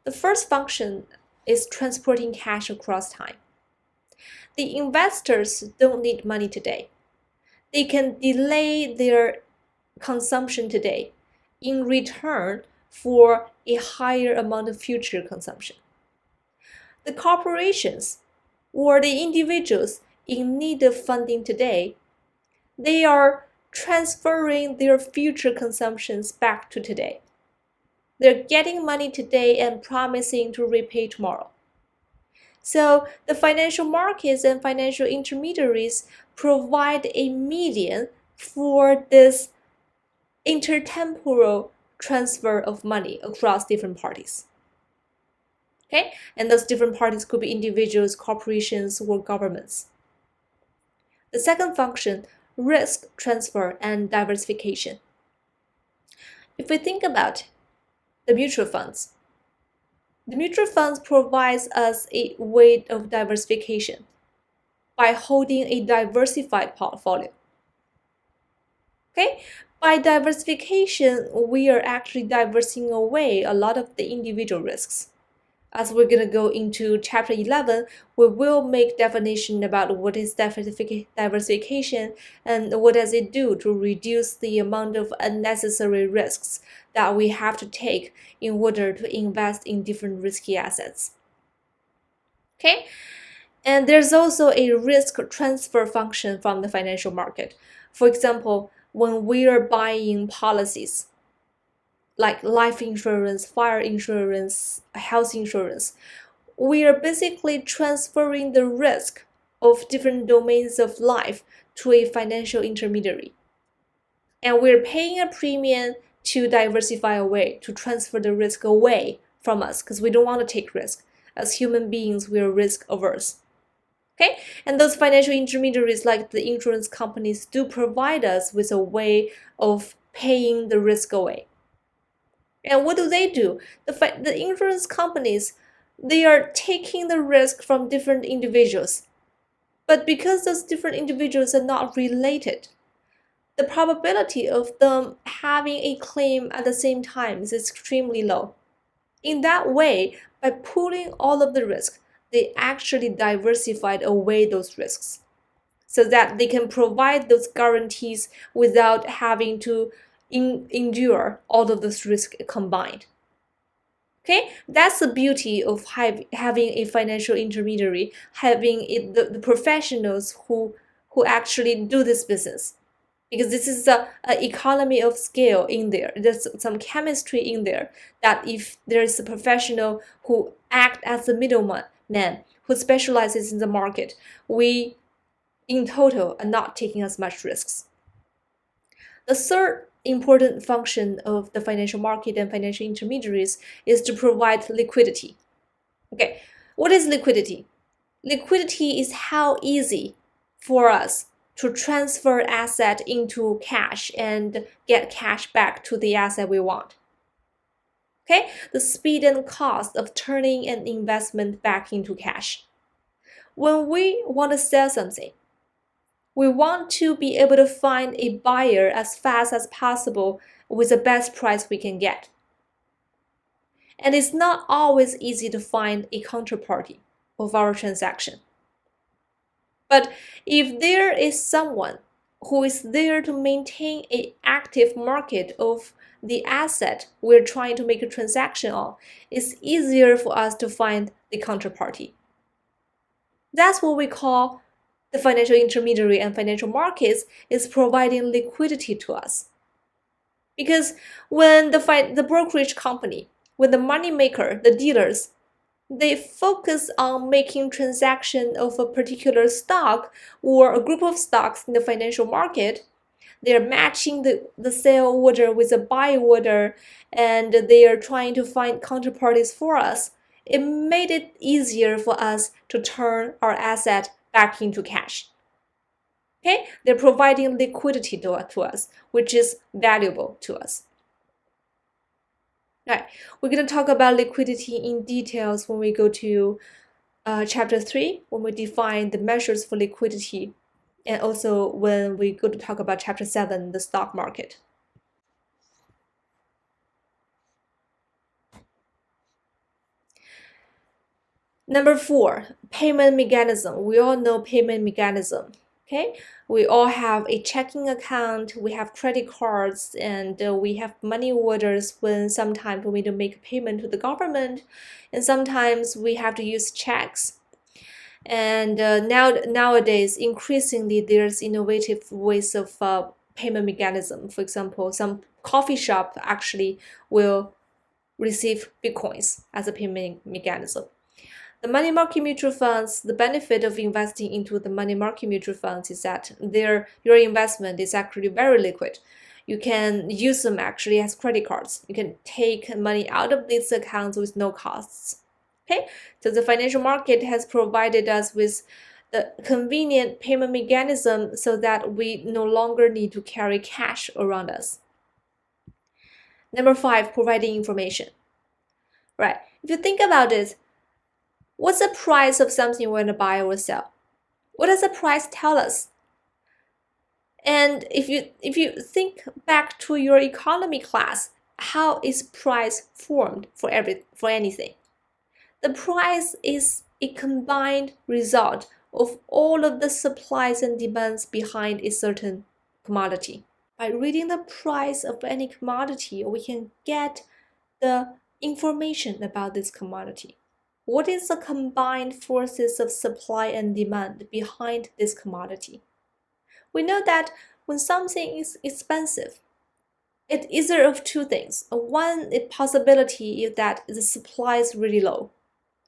The first function is transporting cash across time. The investors don't need money today. They can delay their consumption today in return for a higher amount of future consumption. The corporations or the individuals in need of funding today, they are transferring their future consumptions back to today. They're getting money today and promising to repay tomorrow. So the financial markets and financial intermediaries provide a median for this intertemporal transfer of money across different parties. Okay, and those different parties could be individuals, corporations, or governments. The second function, risk transfer and diversification. If we think about the mutual funds provides us a way of diversification by holding a diversified portfolio. Okay, by diversification, we are actually diversing away a lot of the individual risks. As we're going to go into chapter 11, we will make definition about what is diversification and what does it do to reduce the amount of unnecessary risks that we have to take in order to invest in different risky assets. Okay, and there's also a risk transfer function from the financial market. For example, when we are buying policies, like life insurance, fire insurance, health insurance, we are basically transferring the risk of different domains of life to a financial intermediary. And we're paying a premium to diversify away, to transfer the risk away from us, because we don't want to take risk. As human beings, we are risk averse. Okay, and those financial intermediaries like the insurance companies do provide us with a way of paying the risk away. And what do? The insurance companies, they are taking the risk from different individuals. But because those different individuals are not related, the probability of them having a claim at the same time is extremely low. In that way, by pooling all of the risk, they actually diversified away those risks so that they can provide those guarantees without having to endure all of this risk combined. Okay, that's the beauty of having a financial intermediary, having the professionals who actually do this business, because this is a economy of scale in there. There's some chemistry in there that if there's a professional who act as the middleman, who specializes in the market, we in total are not taking as much risks. The third important function of the financial market and financial intermediaries is to provide liquidity. Okay, what is liquidity? Liquidity is how easy for us to transfer asset into cash and get cash back to the asset we want. Okay, the speed and cost of turning an investment back into cash. When we want to sell something, we want to be able to find a buyer as fast as possible with the best price we can get. And it's not always easy to find a counterparty of our transaction. But if there is someone who is there to maintain an active market of the asset we're trying to make a transaction on, it's easier for us to find the counterparty. That's what we call the financial intermediary and financial markets is providing liquidity to us. Because when the brokerage company, when the money maker, the dealers, they focus on making transaction of a particular stock or a group of stocks in the financial market, they're matching the sell order with a buy order, and they are trying to find counterparties for us. It made it easier for us to turn our asset back into cash. Okay, they're providing liquidity to us, which is valuable to us. All right, we're going to talk about liquidity in details when we go to chapter 3, when we define the measures for liquidity, and also when we go to talk about chapter 7, the stock market. Number 4, payment mechanism. We all know payment mechanism. Okay, we all have a checking account, we have credit cards, and we have money orders when sometimes we need to make a payment to the government, and sometimes we have to use checks. And nowadays, increasingly, there's innovative ways of payment mechanism. For example, some coffee shop actually will receive Bitcoins as a payment mechanism. The money market mutual funds, the benefit of investing into the money market mutual funds is that your investment is actually very liquid. You can use them actually as credit cards. You can take money out of these accounts with no costs. Okay, so the financial market has provided us with the convenient payment mechanism so that we no longer need to carry cash around us. Number 5, providing information. Right, if you think about it, what's the price of something you want to buy or sell? What does the price tell us? And if you think back to your economy class, how is price formed for anything? The price is a combined result of all of the supplies and demands behind a certain commodity. By reading the price of any commodity, we can get the information about this commodity. What is the combined forces of supply and demand behind this commodity? We know that when something is expensive, it's either of two things. One possibility is that the supply is really low.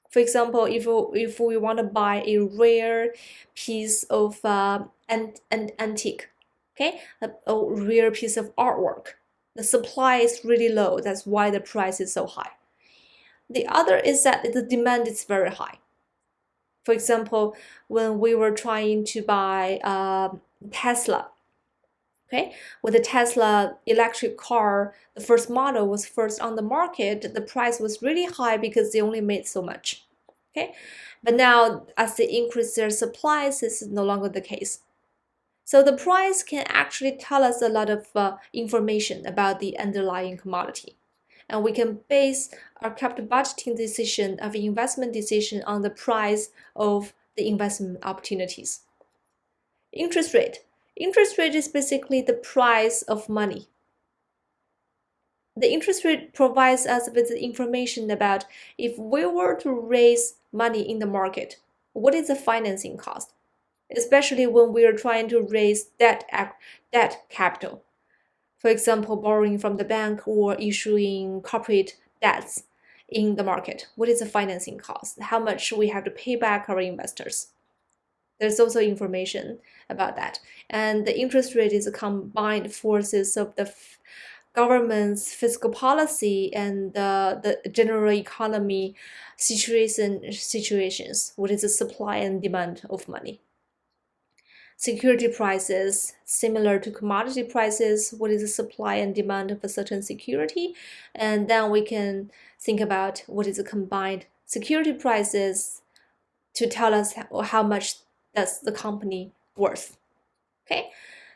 For example, if we want to buy a rare piece of an antique, okay, a rare piece of artwork, the supply is really low. That's why the price is so high. The other is that the demand is very high. For example, when we were trying to buy Tesla, okay, when the Tesla electric car, the first model was first on the market, the price was really high because they only made so much. Okay, but now as they increase their supplies, this is no longer the case. So the price can actually tell us a lot of information about the underlying commodity. And we can base our capital budgeting decision of investment decision on the price of the investment opportunities. Interest rate. Interest rate is basically the price of money. The interest rate provides us with the information about if we were to raise money in the market, what is the financing cost, especially when we are trying to raise debt capital. For example, borrowing from the bank or issuing corporate debts in the market. What is the financing cost? How much we have to pay back our investors? There's also information about that. And the interest rate is a combined forces of the government's fiscal policy and the general economy situations. What is the supply and demand of money? Security prices, similar to commodity prices, what is the supply and demand of a certain security? And then we can think about what is the combined security prices to tell us how much does the company worth. Okay,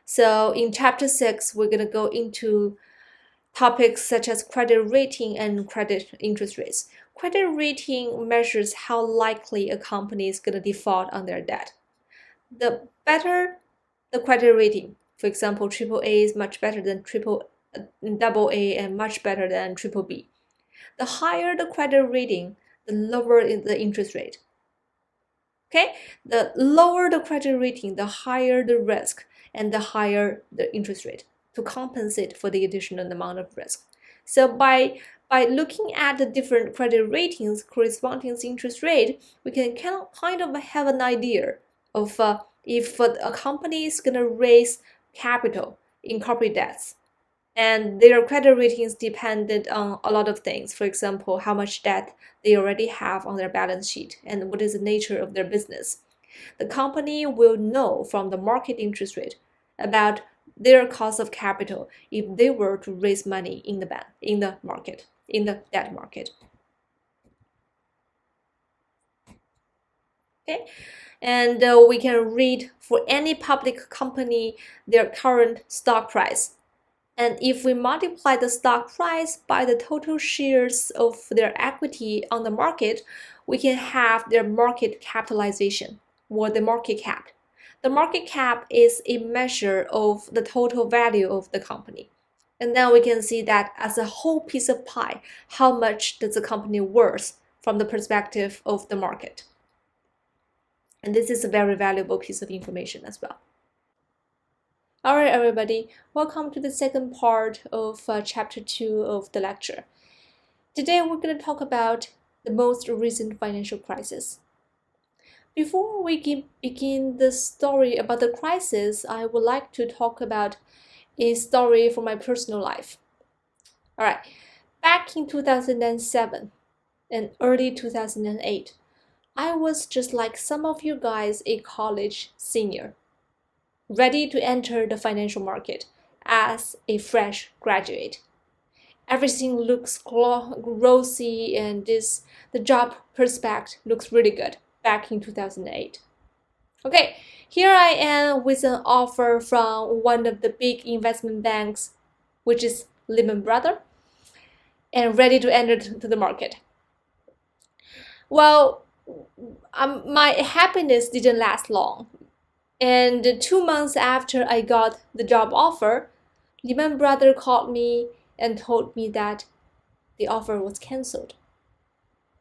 so in chapter 6, we're going to go into topics such as credit rating and credit interest rates. Credit rating measures how likely a company is going to default on their debt. The better the credit rating, for example, AAA is much better than AA and much better than BBB. The higher the credit rating, the lower is the interest rate. Okay, the lower the credit rating, the higher the risk and the higher the interest rate to compensate for the additional amount of risk. So by looking at the different credit ratings corresponding to interest rate, we can kind of have an idea of if a company is going to raise capital in corporate debts, and their credit ratings depended on a lot of things. For example, how much debt they already have on their balance sheet and what is the nature of their business. The company will know from the market interest rate about their cost of capital if they were to raise money in the market, in the debt market. Okay, and we can read for any public company their current stock price. And if we multiply the stock price by the total shares of their equity on the market, we can have their market capitalization, or the market cap. The market cap is a measure of the total value of the company. And then we can see that as a whole piece of pie, how much does the company worth from the perspective of the market. And this is a very valuable piece of information as well. Alright, everybody, welcome to the second part of chapter 2 of the lecture. Today we're going to talk about the most recent financial crisis. Before we begin the story about the crisis, I would like to talk about a story from my personal life. Alright, back in 2007 and early 2008, I was just like some of you guys, a college senior, ready to enter the financial market as a fresh graduate. Everything looks rosy and the job prospect looks really good back in 2008. Okay, here I am with an offer from one of the big investment banks, which is Lehman Brothers, and ready to enter to the market. Well, my happiness didn't last long. And 2 months after I got the job offer, Lehman Brothers called me and told me that the offer was canceled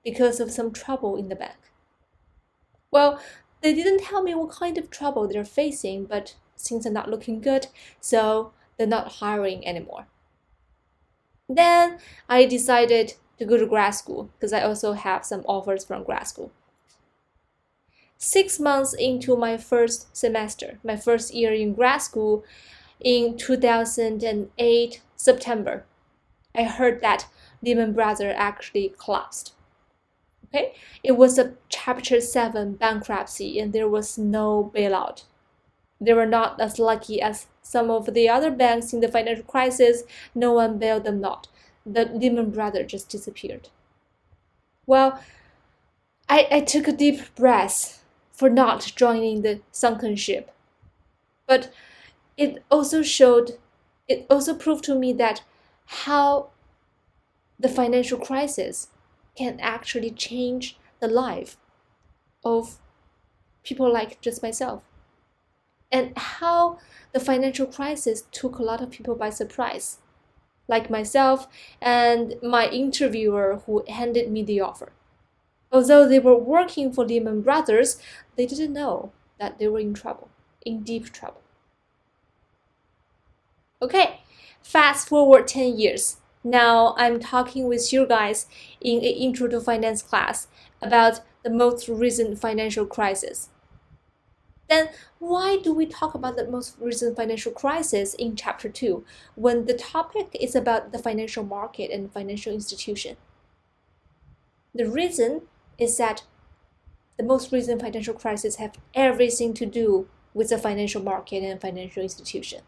because of some trouble in the bank. Well, they didn't tell me what kind of trouble they're facing, but things are not looking good, so they're not hiring anymore. Then I decided to go to grad school because I also have some offers from grad school. 6 months into my first semester, my first year in grad school, in 2008 September, I heard that Lehman Brothers actually collapsed. Okay, it was a Chapter 7 bankruptcy and there was no bailout. They were not as lucky as some of the other banks in the financial crisis. No one bailed them out. The Lehman Brothers just disappeared. Well, I took a deep breath for not joining the sunken ship. But it also proved to me that how the financial crisis can actually change the life of people like just myself. And how the financial crisis took a lot of people by surprise, like myself and my interviewer who handed me the offer. Although they were working for Lehman Brothers, they didn't know that they were in trouble, in deep trouble. Okay, fast forward 10 years. Now I'm talking with you guys in an Intro to Finance class about the most recent financial crisis. Then why do we talk about the most recent financial crisis in chapter 2 when the topic is about the financial market and financial institution? The reason is that the most recent financial crisis have everything to do with the financial market and financial institution.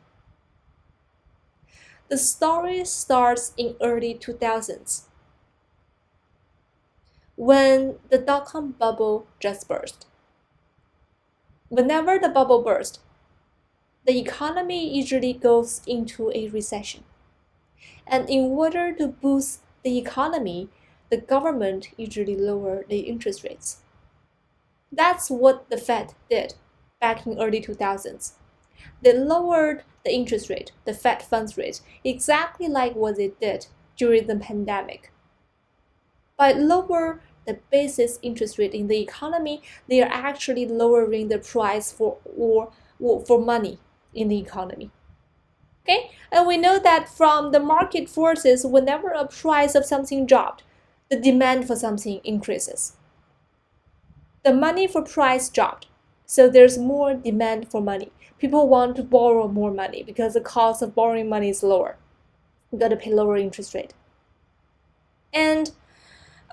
The story starts in early 2000s when the dot-com bubble just burst. Whenever the bubble bursts, the economy usually goes into a recession. And in order to boost the economy, the government usually lower the interest rates. That's what the Fed did back in early 2000s. They lowered the interest rate, the Fed funds rate, exactly like what they did during the pandemic. By lower the basis interest rate in the economy, they are actually lowering the price for money in the economy. Okay, and we know that from the market forces, whenever a price of something dropped, the demand for something increases. The money for price dropped, so there's more demand for money. People want to borrow more money because the cost of borrowing money is lower. You got to pay lower interest rate. And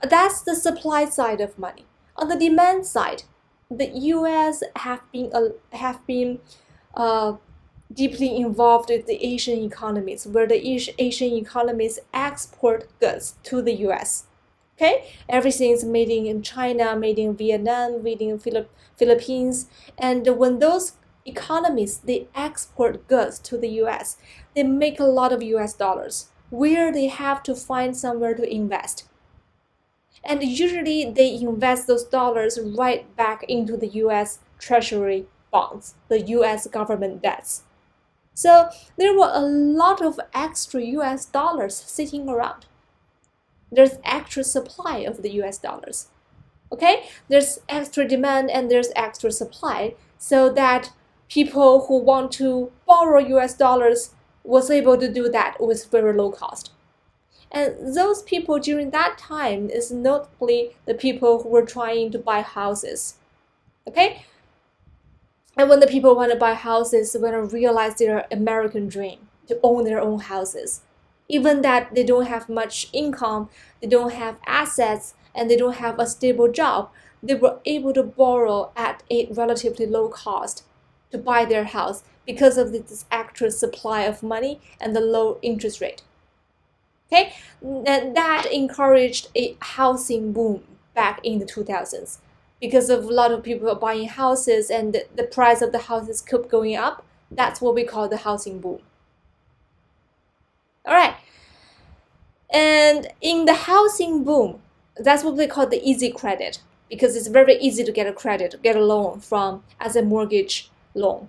that's the supply side of money. On the demand side, the U.S. have been deeply involved with the Asian economies, where the Asian economies export goods to the U.S. Okay, everything is made in China, made in Vietnam, made in Philippines, and when those economies they export goods to the U.S., they make a lot of U.S. dollars, where they have to find somewhere to invest. And usually they invest those dollars right back into the U.S. Treasury bonds, the U.S. government debts. So there were a lot of extra US dollars sitting around. There's extra supply of the US dollars. Okay? There's extra demand and there's extra supply, so that people who want to borrow US dollars was able to do that with very low cost. And those people during that time is notably the people who were trying to buy houses. Okay? And when the people want to buy houses, they want to realize their American dream to own their own houses. Even that they don't have much income, they don't have assets, and they don't have a stable job, they were able to borrow at a relatively low cost to buy their house because of this extra supply of money and the low interest rate. Okay, and that encouraged a housing boom back in the 2000s. Because of a lot of people buying houses and the price of the houses kept going up, that's what we call the housing boom. All right. And in the housing boom, that's what we call the easy credit, because it's very easy to get a credit, get a loan from as a mortgage loan.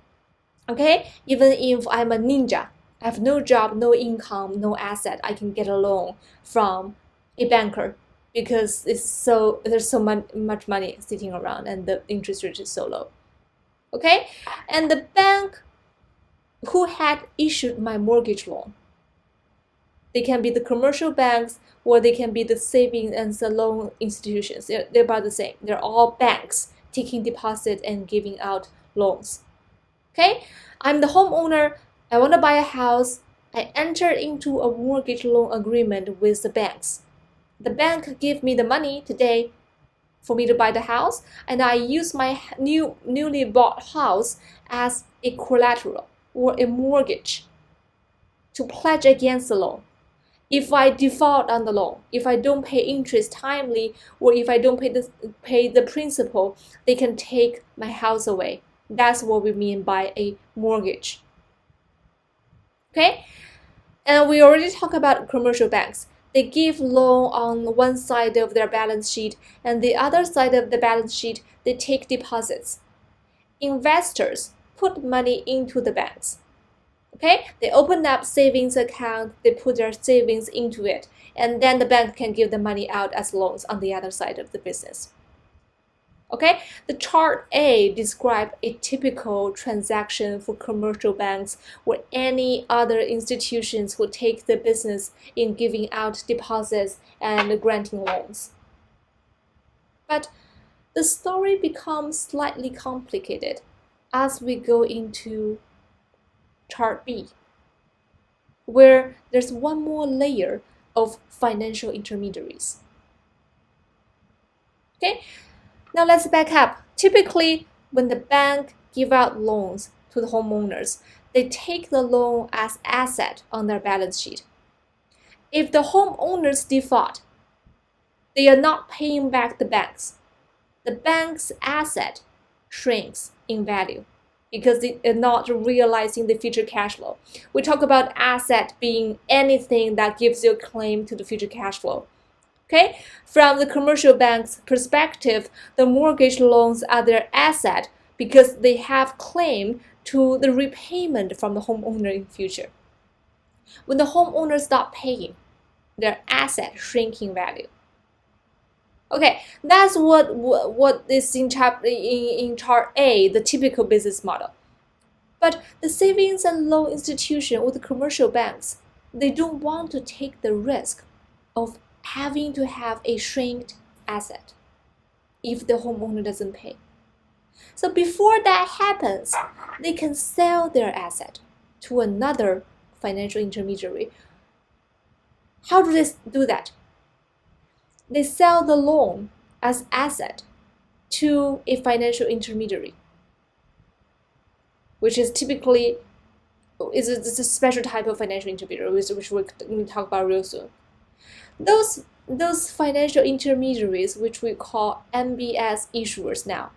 Okay, even if I'm a ninja, I have no job, no income, no asset, I can get a loan from a banker because there's so much money sitting around and the interest rate is so low. Okay, and the bank who had issued my mortgage loan, they can be the commercial banks or they can be the savings and the loan institutions. They're about the same. They're all banks taking deposit and giving out loans. Okay, I'm the homeowner. I want to buy a house. I enter into a mortgage loan agreement with the banks. The bank give me the money today for me to buy the house, and I use my newly bought house as a collateral or a mortgage to pledge against the loan. If I default on the loan, if I don't pay interest timely, or if I don't pay the principal, they can take my house away. That's what we mean by a mortgage. Okay, and we already talked about commercial banks. They give loan on one side of their balance sheet, and the other side of the balance sheet, they take deposits. Investors put money into the banks. Okay, they open up savings account, they put their savings into it, and then the bank can give the money out as loans on the other side of the business. Okay, the chart A describes a typical transaction for commercial banks or any other institutions who take the business in giving out deposits and granting loans. But the story becomes slightly complicated as we go into chart B, where there's one more layer of financial intermediaries. Okay, now let's back up. Typically, when the bank give out loans to the homeowners, they take the loan as asset on their balance sheet. If the homeowners default, they are not paying back the banks. The bank's asset shrinks in value because they are not realizing the future cash flow. We talk about asset being anything that gives you a claim to the future cash flow. Okay, from the commercial bank's perspective, the mortgage loans are their asset because they have claim to the repayment from the homeowner in future. When the homeowner stop paying, their asset shrink in value. Okay, that's what is in chart A, the typical business model. But the savings and loan institution or the commercial banks, they don't want to take the risk of having to have a shrinked asset if the homeowner doesn't pay. So before that happens, they can sell their asset to another financial intermediary. How do they do that? They sell the loan as asset to a financial intermediary, which is typically is a special type of financial intermediary, which we're going to talk about real soon. Those financial intermediaries, which we call MBS issuers now,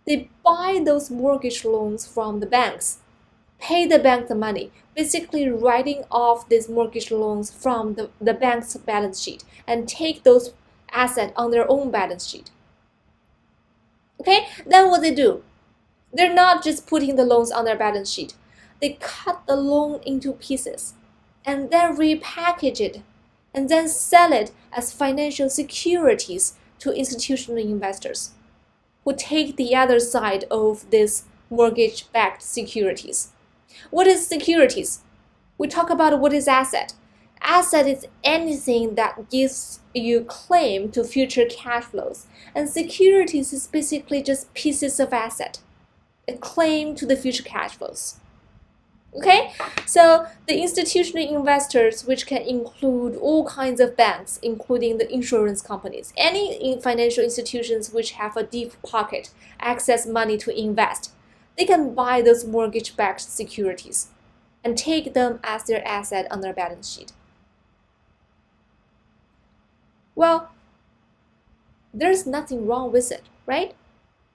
they buy those mortgage loans from the banks, pay the bank the money, basically writing off these mortgage loans from the bank's balance sheet and take those assets on their own balance sheet. Okay, then what they do? They're not just putting the loans on their balance sheet. They cut the loan into pieces and then repackage it and then sell it as financial securities to institutional investors who take the other side of this mortgage-backed securities. What is securities? We talk about what is asset. Asset is anything that gives you claim to future cash flows, and securities is basically just pieces of asset, a claim to the future cash flows. Okay, so the institutional investors, which can include all kinds of banks, including the insurance companies, any financial institutions which have a deep pocket, access money to invest, they can buy those mortgage-backed securities and take them as their asset on their balance sheet. Well, there's nothing wrong with it, right?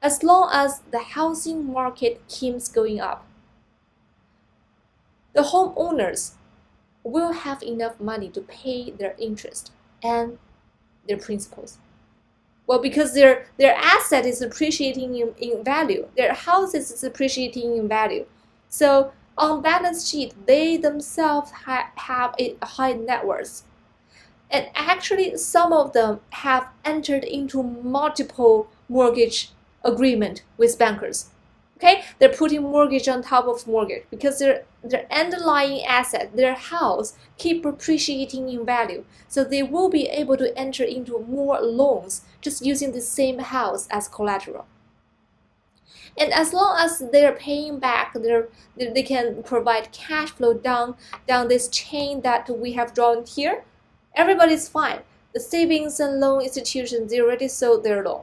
As long as the housing market keeps going up, the homeowners will have enough money to pay their interest and their principals. Well, because their asset is appreciating in value, their houses is appreciating in value. So on balance sheet, they themselves have a high net worth. And actually, some of them have entered into multiple mortgage agreement with bankers. Okay, they're putting mortgage on top of mortgage because their underlying asset, their house, keep appreciating in value. So they will be able to enter into more loans just using the same house as collateral. And as long as they're paying back, they can provide cash flow down this chain that we have drawn here. Everybody's fine. The savings and loan institutions, they already sold their loan.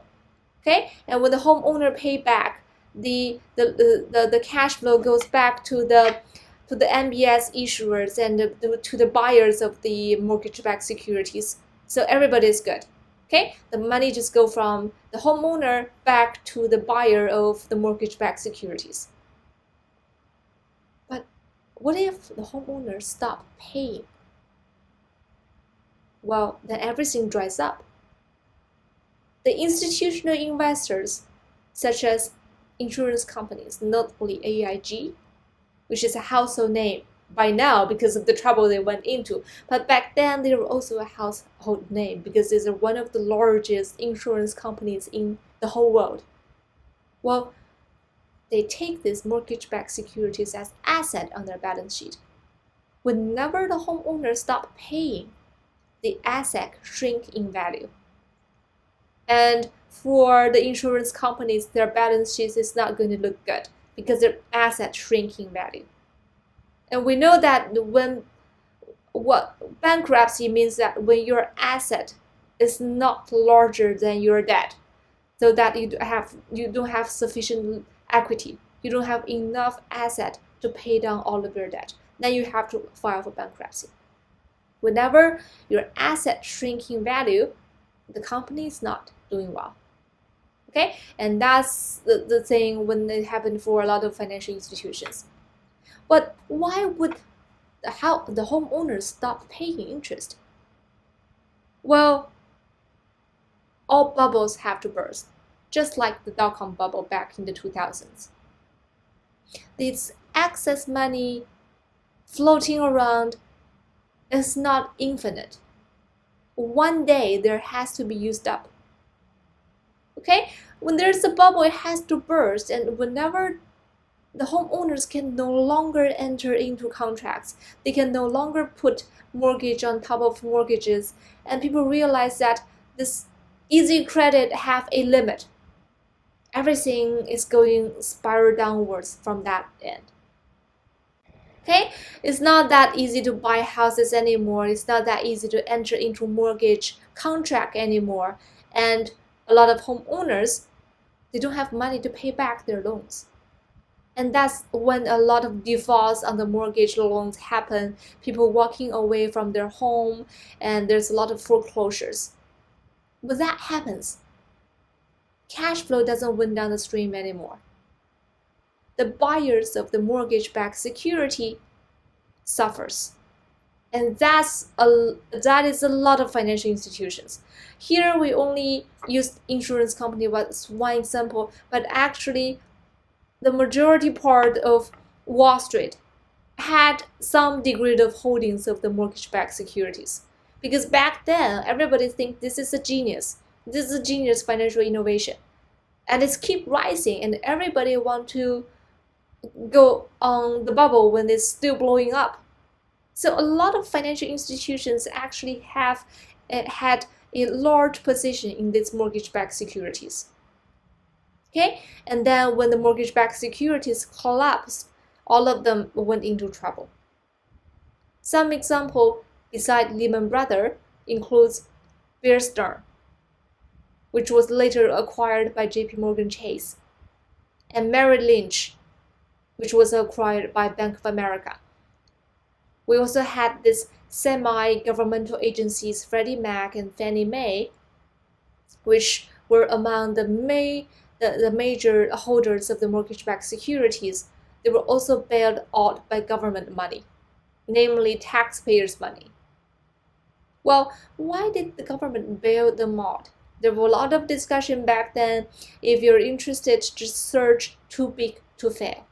Okay, and when the homeowner pay back, the cash flow goes back to the MBS issuers and to the buyers of the mortgage-backed securities. So everybody is good. Okay, the money just go from the homeowner back to the buyer of the mortgage-backed securities. But what if the homeowner stop paying? Well, then everything dries up. The institutional investors, such as insurance companies, notably AIG, which is a household name by now because of the trouble they went into. But back then, they were also a household name because they're one of the largest insurance companies in the whole world. Well, they take these mortgage-backed securities as asset on their balance sheet. Whenever the homeowner stop paying, the asset shrink in value. And for the insurance companies, their balance sheet is not going to look good because their assets shrink in value. And we know that what bankruptcy means that when your asset is not larger than your debt, so that you don't have sufficient equity, you don't have enough asset to pay down all of your debt, then you have to file for bankruptcy. Whenever your asset shrink in value, the company is not doing well. Okay, and that's the thing when it happened for a lot of financial institutions. But why would the homeowners stop paying interest? Well, all bubbles have to burst, just like the dot-com bubble back in the 2000s. This excess money floating around is not infinite. One day there has to be used up. Okay, when there's a bubble, it has to burst, and whenever the homeowners can no longer enter into contracts, they can no longer put mortgage on top of mortgages, and people realize that this easy credit have a limit. Everything is going spiral downwards from that end. Okay, it's not that easy to buy houses anymore. It's not that easy to enter into mortgage contract anymore, and a lot of homeowners, they don't have money to pay back their loans. And that's when a lot of defaults on the mortgage loans happen, people walking away from their home, and there's a lot of foreclosures. When that happens, cash flow doesn't win down the stream anymore. The buyers of the mortgage-backed security suffers. And that is a lot of financial institutions. Here we only use insurance company as one example, but actually the majority part of Wall Street had some degree of holdings of the mortgage-backed securities. Because back then, everybody thinks this is a genius. This is a genius financial innovation. And it's keep rising, and everybody want to go on the bubble when it's still blowing up. So a lot of financial institutions actually have had a large position in these mortgage-backed securities. Okay, and then when the mortgage-backed securities collapsed, all of them went into trouble. Some example beside Lehman Brothers includes Bear Stearns, which was later acquired by JP Morgan Chase, and Merrill Lynch, which was acquired by Bank of America. We also had these semi-governmental agencies, Freddie Mac and Fannie Mae, which were among the major holders of the mortgage-backed securities. They were also bailed out by government money, namely taxpayers' money. Well, why did the government bail them out? There was a lot of discussion back then. If you're interested, just search "too big to fail."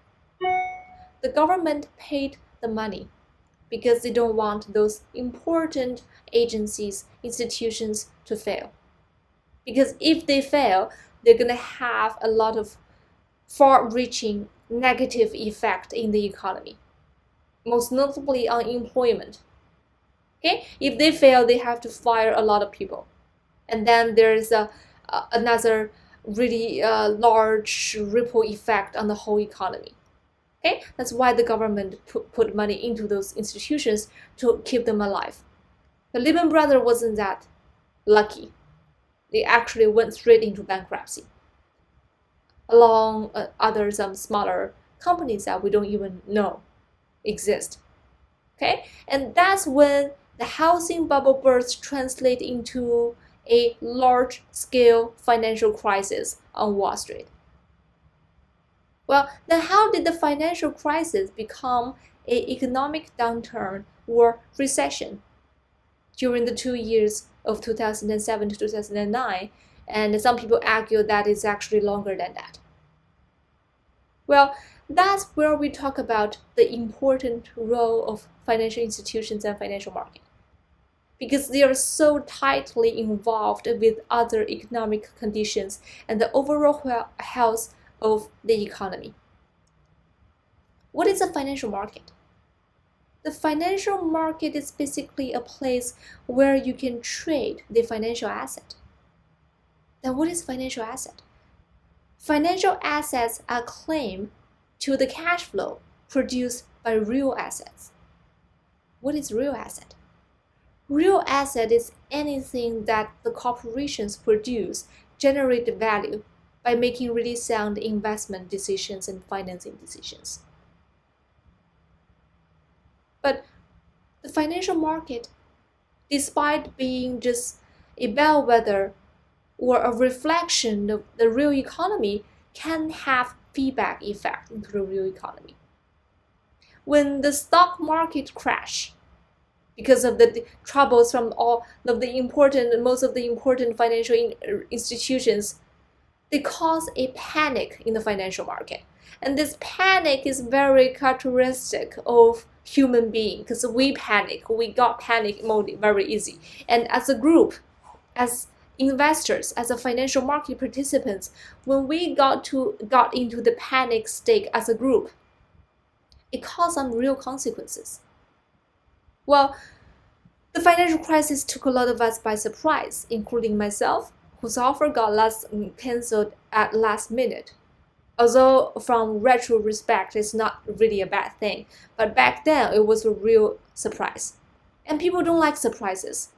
The government paid the money because they don't want those important agencies, institutions to fail. Because if they fail, they're going to have a lot of far-reaching negative effect in the economy, most notably unemployment. Okay, if they fail, they have to fire a lot of people, and then there's another really large ripple effect on the whole economy. Okay, that's why the government put money into those institutions to keep them alive. But Lehman Brothers wasn't that lucky. They actually went straight into bankruptcy, along other some smaller companies that we don't even know exist. Okay, and that's when the housing bubble burst translate into a large-scale financial crisis on Wall Street. Well, then how did the financial crisis become an economic downturn or recession during the 2 years of 2007 to 2009? And some people argue that it's actually longer than that. Well, that's where we talk about the important role of financial institutions and financial market, because they are so tightly involved with other economic conditions and the overall health of the economy. What is a financial market? The financial market is basically a place where you can trade the financial asset. Then what is financial asset? Financial assets are claimed to the cash flow produced by real assets. What is real asset? Real asset is anything that the corporations produce, generate value by making really sound investment decisions and financing decisions. But the financial market, despite being just a bellwether or a reflection of the real economy, can have feedback effect into the real economy. When the stock market crash, because of the troubles from most of the important financial institutions, they cause a panic in the financial market. And this panic is very characteristic of human being, because we panic. We got panic mode very easy. And as a group, as investors, as a financial market participants, when we got into the panic state as a group, it caused some real consequences. Well, the financial crisis took a lot of us by surprise, including myself, whose offer got cancelled at last minute. Although from retrospect, it's not really a bad thing, but back then it was a real surprise. And people don't like surprises.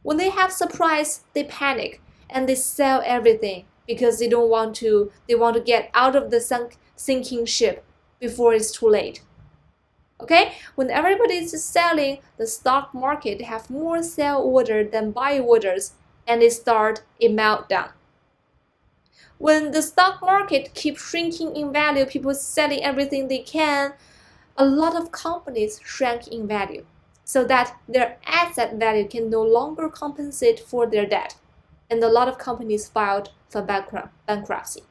When they have surprise, they panic and they sell everything because they want to get out of the sinking ship before it's too late. Okay, when everybody is selling, the stock market have more sell order than buy orders, and it start a meltdown. When the stock market keeps shrinking in value, people selling everything they can, a lot of companies shrank in value, so that their asset value can no longer compensate for their debt, and a lot of companies filed for bankruptcy.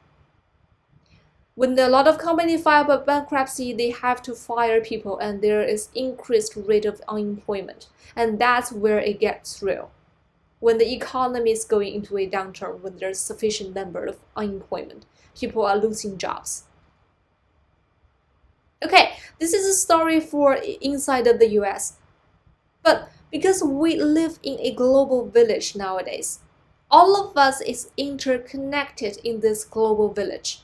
When a lot of companies file for bankruptcy, they have to fire people, and there is increased rate of unemployment, and that's where it gets real. When the economy is going into a downturn, when there's sufficient number of unemployment, people are losing jobs. Okay, this is a story for inside of the US. But because we live in a global village nowadays, all of us is interconnected in this global village.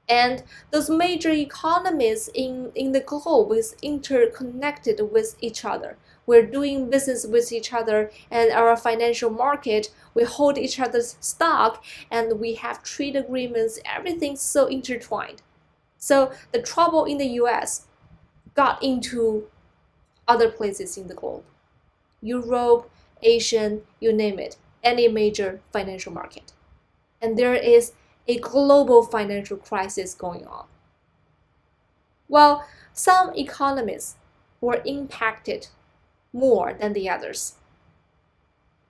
And those major economies in the globe is interconnected with each other. We're doing business with each other, and our financial market, we hold each other's stock, and we have trade agreements. Everything's so intertwined. So the trouble in the US got into other places in the globe. Europe, Asian, you name it, any major financial market. And there is a global financial crisis going on. Well, some economies were impacted more than the others.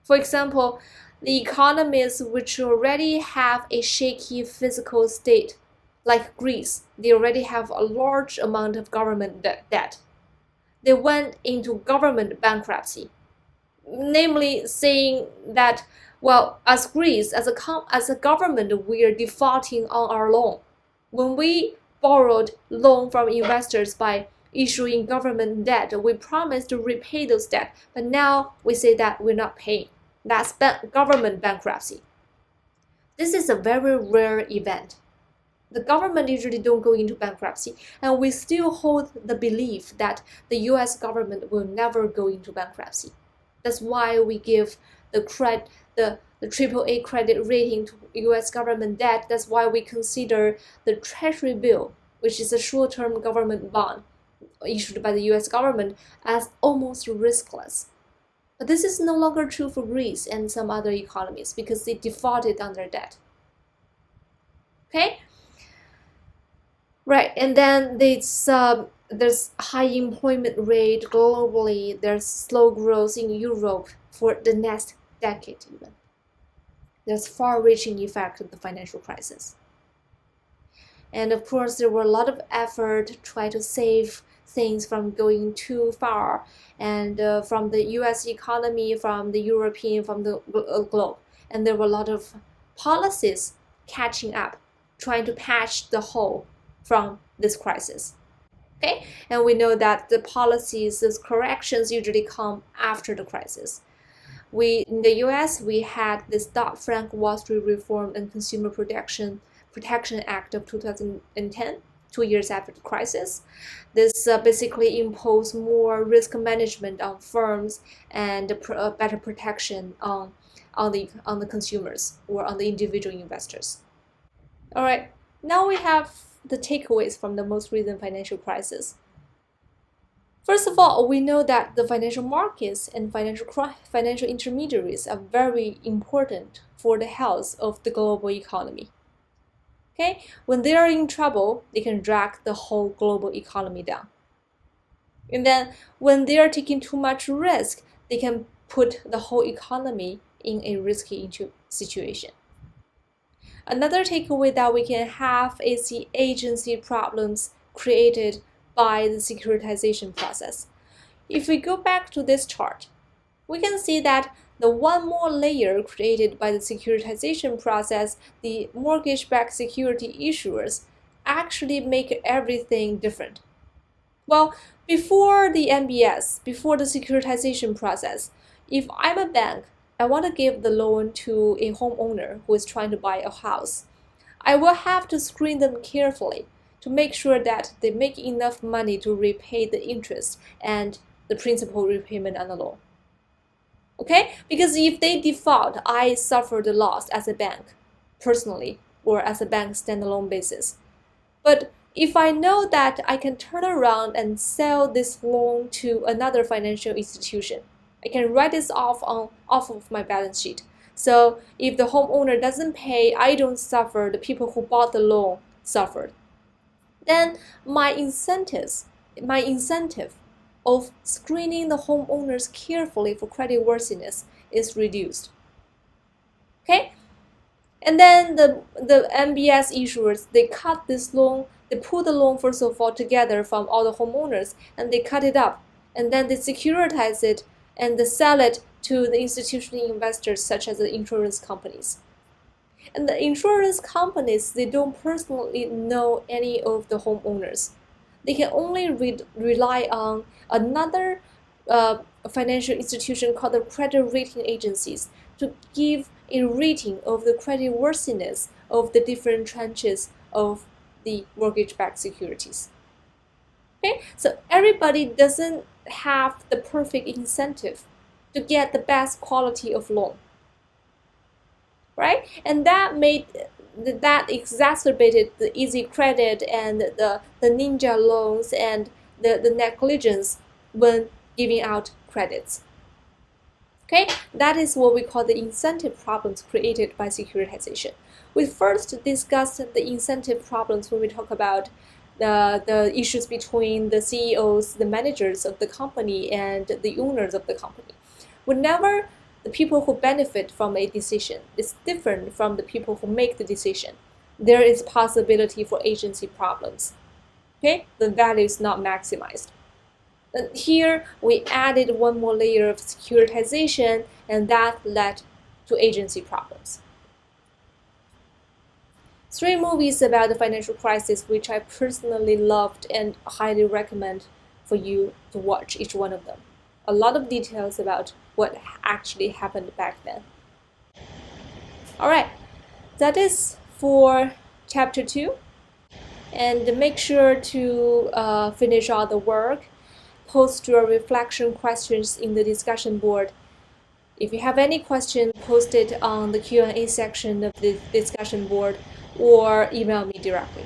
For example, the economies which already have a shaky fiscal state, like Greece, they already have a large amount of government debt. They went into government bankruptcy, namely saying that, well, as Greece, as a government, we are defaulting on our loan. When we borrowed loan from investors by issuing government debt, we promised to repay those debt, but now we say that we're not paying. That's government bankruptcy. This is a very rare event. The government usually don't go into bankruptcy, and we still hold the belief that the US government will never go into bankruptcy. That's why we give the AAA credit rating to US government debt. That's why we consider the Treasury bill, which is a short-term government bond issued by the US government, as almost riskless. But this is no longer true for Greece and some other economies because they defaulted on their debt. Okay? Right, and then there's high employment rate globally. There's slow growth in Europe for the next decade even. There's far-reaching effect of the financial crisis. And of course, there were a lot of effort to try to save things from going too far, and from the US economy, from the European, from the globe. And there were a lot of policies catching up, trying to patch the hole from this crisis. Okay, and we know that the policies, those corrections usually come after the crisis. In the US, we had this Dodd-Frank Wall Street Reform and Consumer Protection Act of 2010, 2 years after the crisis. This basically imposed more risk management on firms and better protection on the consumers or on the individual investors. All right, now we have the takeaways from the most recent financial crisis. First of all, we know that the financial markets and financial intermediaries are very important for the health of the global economy. Okay, when they are in trouble, they can drag the whole global economy down. And then when they are taking too much risk, they can put the whole economy in a risky situation. Another takeaway that we can have is the agency problems created by the securitization process. If we go back to this chart, we can see that the one more layer created by the securitization process, the mortgage-backed security issuers, actually make everything different. Well, before the MBS, before the securitization process, if I'm a bank, I want to give the loan to a homeowner who is trying to buy a house. I will have to screen them carefully to make sure that they make enough money to repay the interest and the principal repayment on the loan. Okay? Because if they default, I suffer the loss as a bank, personally, or as a bank standalone basis. But if I know that I can turn around and sell this loan to another financial institution, I can write this off of my balance sheet. So if the homeowner doesn't pay, I don't suffer, the people who bought the loan suffered. Then my incentive of screening the homeowners carefully for creditworthiness is reduced. Okay? And then the MBS issuers, they cut this loan, they pull the loan first of all together from all the homeowners and they cut it up. And then they securitize it and they sell it to the institutional investors such as the insurance companies. And the insurance companies, they don't personally know any of the homeowners. They can only rely on another financial institution called the credit rating agencies to give a rating of the creditworthiness of the different tranches of the mortgage-backed securities. Okay, so everybody doesn't have the perfect incentive to get the best quality of loan, right? And that exacerbated the easy credit and the ninja loans and the negligence when giving out credits. Okay, that is what we call the incentive problems created by securitization. We first discussed the incentive problems when we talk about the issues between the CEOs, the managers of the company, and the owners of the company. Whenever the people who benefit from a decision is different from the people who make the decision, there is possibility for agency problems. Okay, the value is not maximized. And here we added one more layer of securitization, and that led to agency problems. 3 movies about the financial crisis which I personally loved and highly recommend for you to watch each one of them. A lot of details about what actually happened back then. Alright, that is for chapter 2. And make sure to finish all the work. Post your reflection questions in the discussion board. If you have any question, post it on the Q&A section of the discussion board or email me directly.